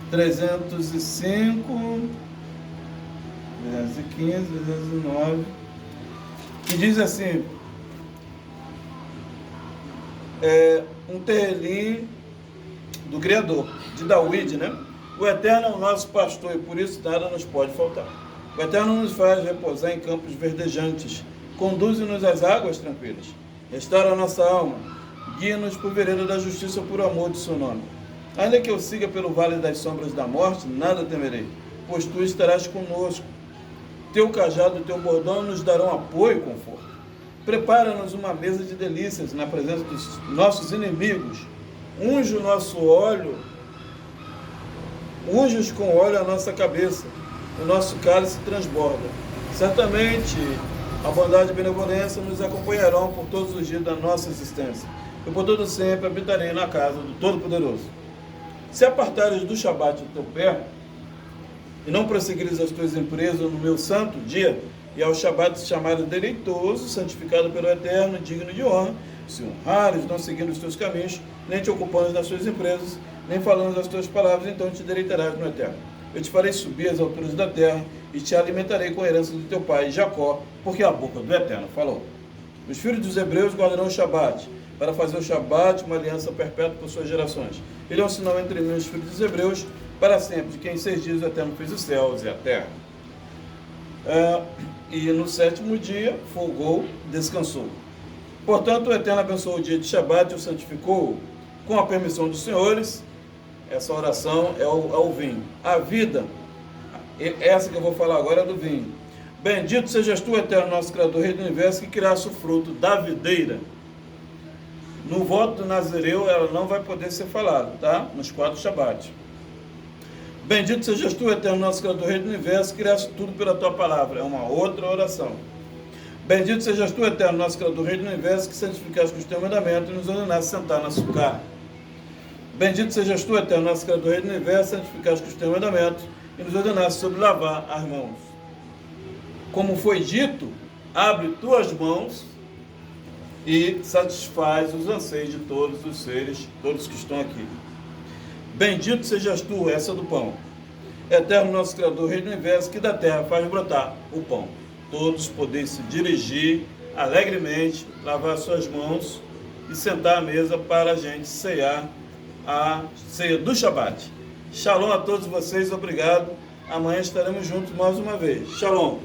305, 315, 309, que diz assim, um terrelim do Criador, de David, né? O Eterno é o nosso pastor e por isso nada nos pode faltar. O Eterno nos faz repousar em campos verdejantes, conduz-nos às águas tranquilas, restaura a nossa alma, guia-nos por vereda da justiça por amor de seu nome. Ainda que eu siga pelo vale das sombras da morte, nada temerei, pois tu estarás conosco. Teu cajado e teu bordão nos darão apoio e conforto. Prepara-nos uma mesa de delícias na presença dos nossos inimigos. Unge o nosso óleo, unge-os com óleo a nossa cabeça, o nosso cálice transborda. Certamente a bondade e a benevolência nos acompanharão por todos os dias da nossa existência. Eu por todo sempre habitarei na casa do Todo-Poderoso. Se apartares do Shabat do teu pé, e não prosseguires as tuas empresas no meu santo dia, e ao Shabat te chamares deleitoso, santificado pelo Eterno, digno de honra, se honrares, não seguindo os teus caminhos, nem te ocupando das tuas empresas, nem falando das tuas palavras, então te deleitarás no Eterno. Eu te farei subir às alturas da terra, e te alimentarei com a herança do teu pai Jacó, porque a boca do Eterno falou. Os filhos dos hebreus guardarão o Shabat, para fazer o Shabat uma aliança perpétua por suas gerações. Ele é um sinal entre mim e os filhos dos hebreus, para sempre, de que em 6 dias o Eterno fez os céus e a terra. E no 7º dia, folgou, descansou. Portanto, o Eterno abençoou o dia de Shabat e o santificou, com a permissão dos senhores. Essa oração é o vinho. A vida, essa que eu vou falar agora é do vinho. Bendito sejas tu, Eterno, nosso Criador, Rei do Universo, que criaste o fruto da videira. No voto do Nazireu, ela não vai poder ser falada, tá? Nos 4 Shabbat. Bendito sejas tu, Eterno, nosso Criador, Rei do Universo, que criaste tudo pela tua palavra. É uma outra oração. Bendito sejas tu, Eterno, nosso Criador, Rei do Universo, que santificaste com os teus mandamentos e nos ordenaste sentar na sucar. Bendito sejas tu, Eterno, nosso Criador, Rei do Universo, santificaste com os teus mandamentos e nos ordenaste sobre lavar as mãos. Como foi dito, abre tuas mãos e satisfaz os anseios de todos os seres, todos que estão aqui. Bendito sejas tu, essa do pão. Eterno nosso Criador, Rei do Universo, que da terra faz brotar o pão. Todos poderem se dirigir alegremente, lavar suas mãos e sentar à mesa para a gente cear a ceia do Shabat. Shalom a todos vocês, obrigado. Amanhã estaremos juntos mais uma vez. Shalom.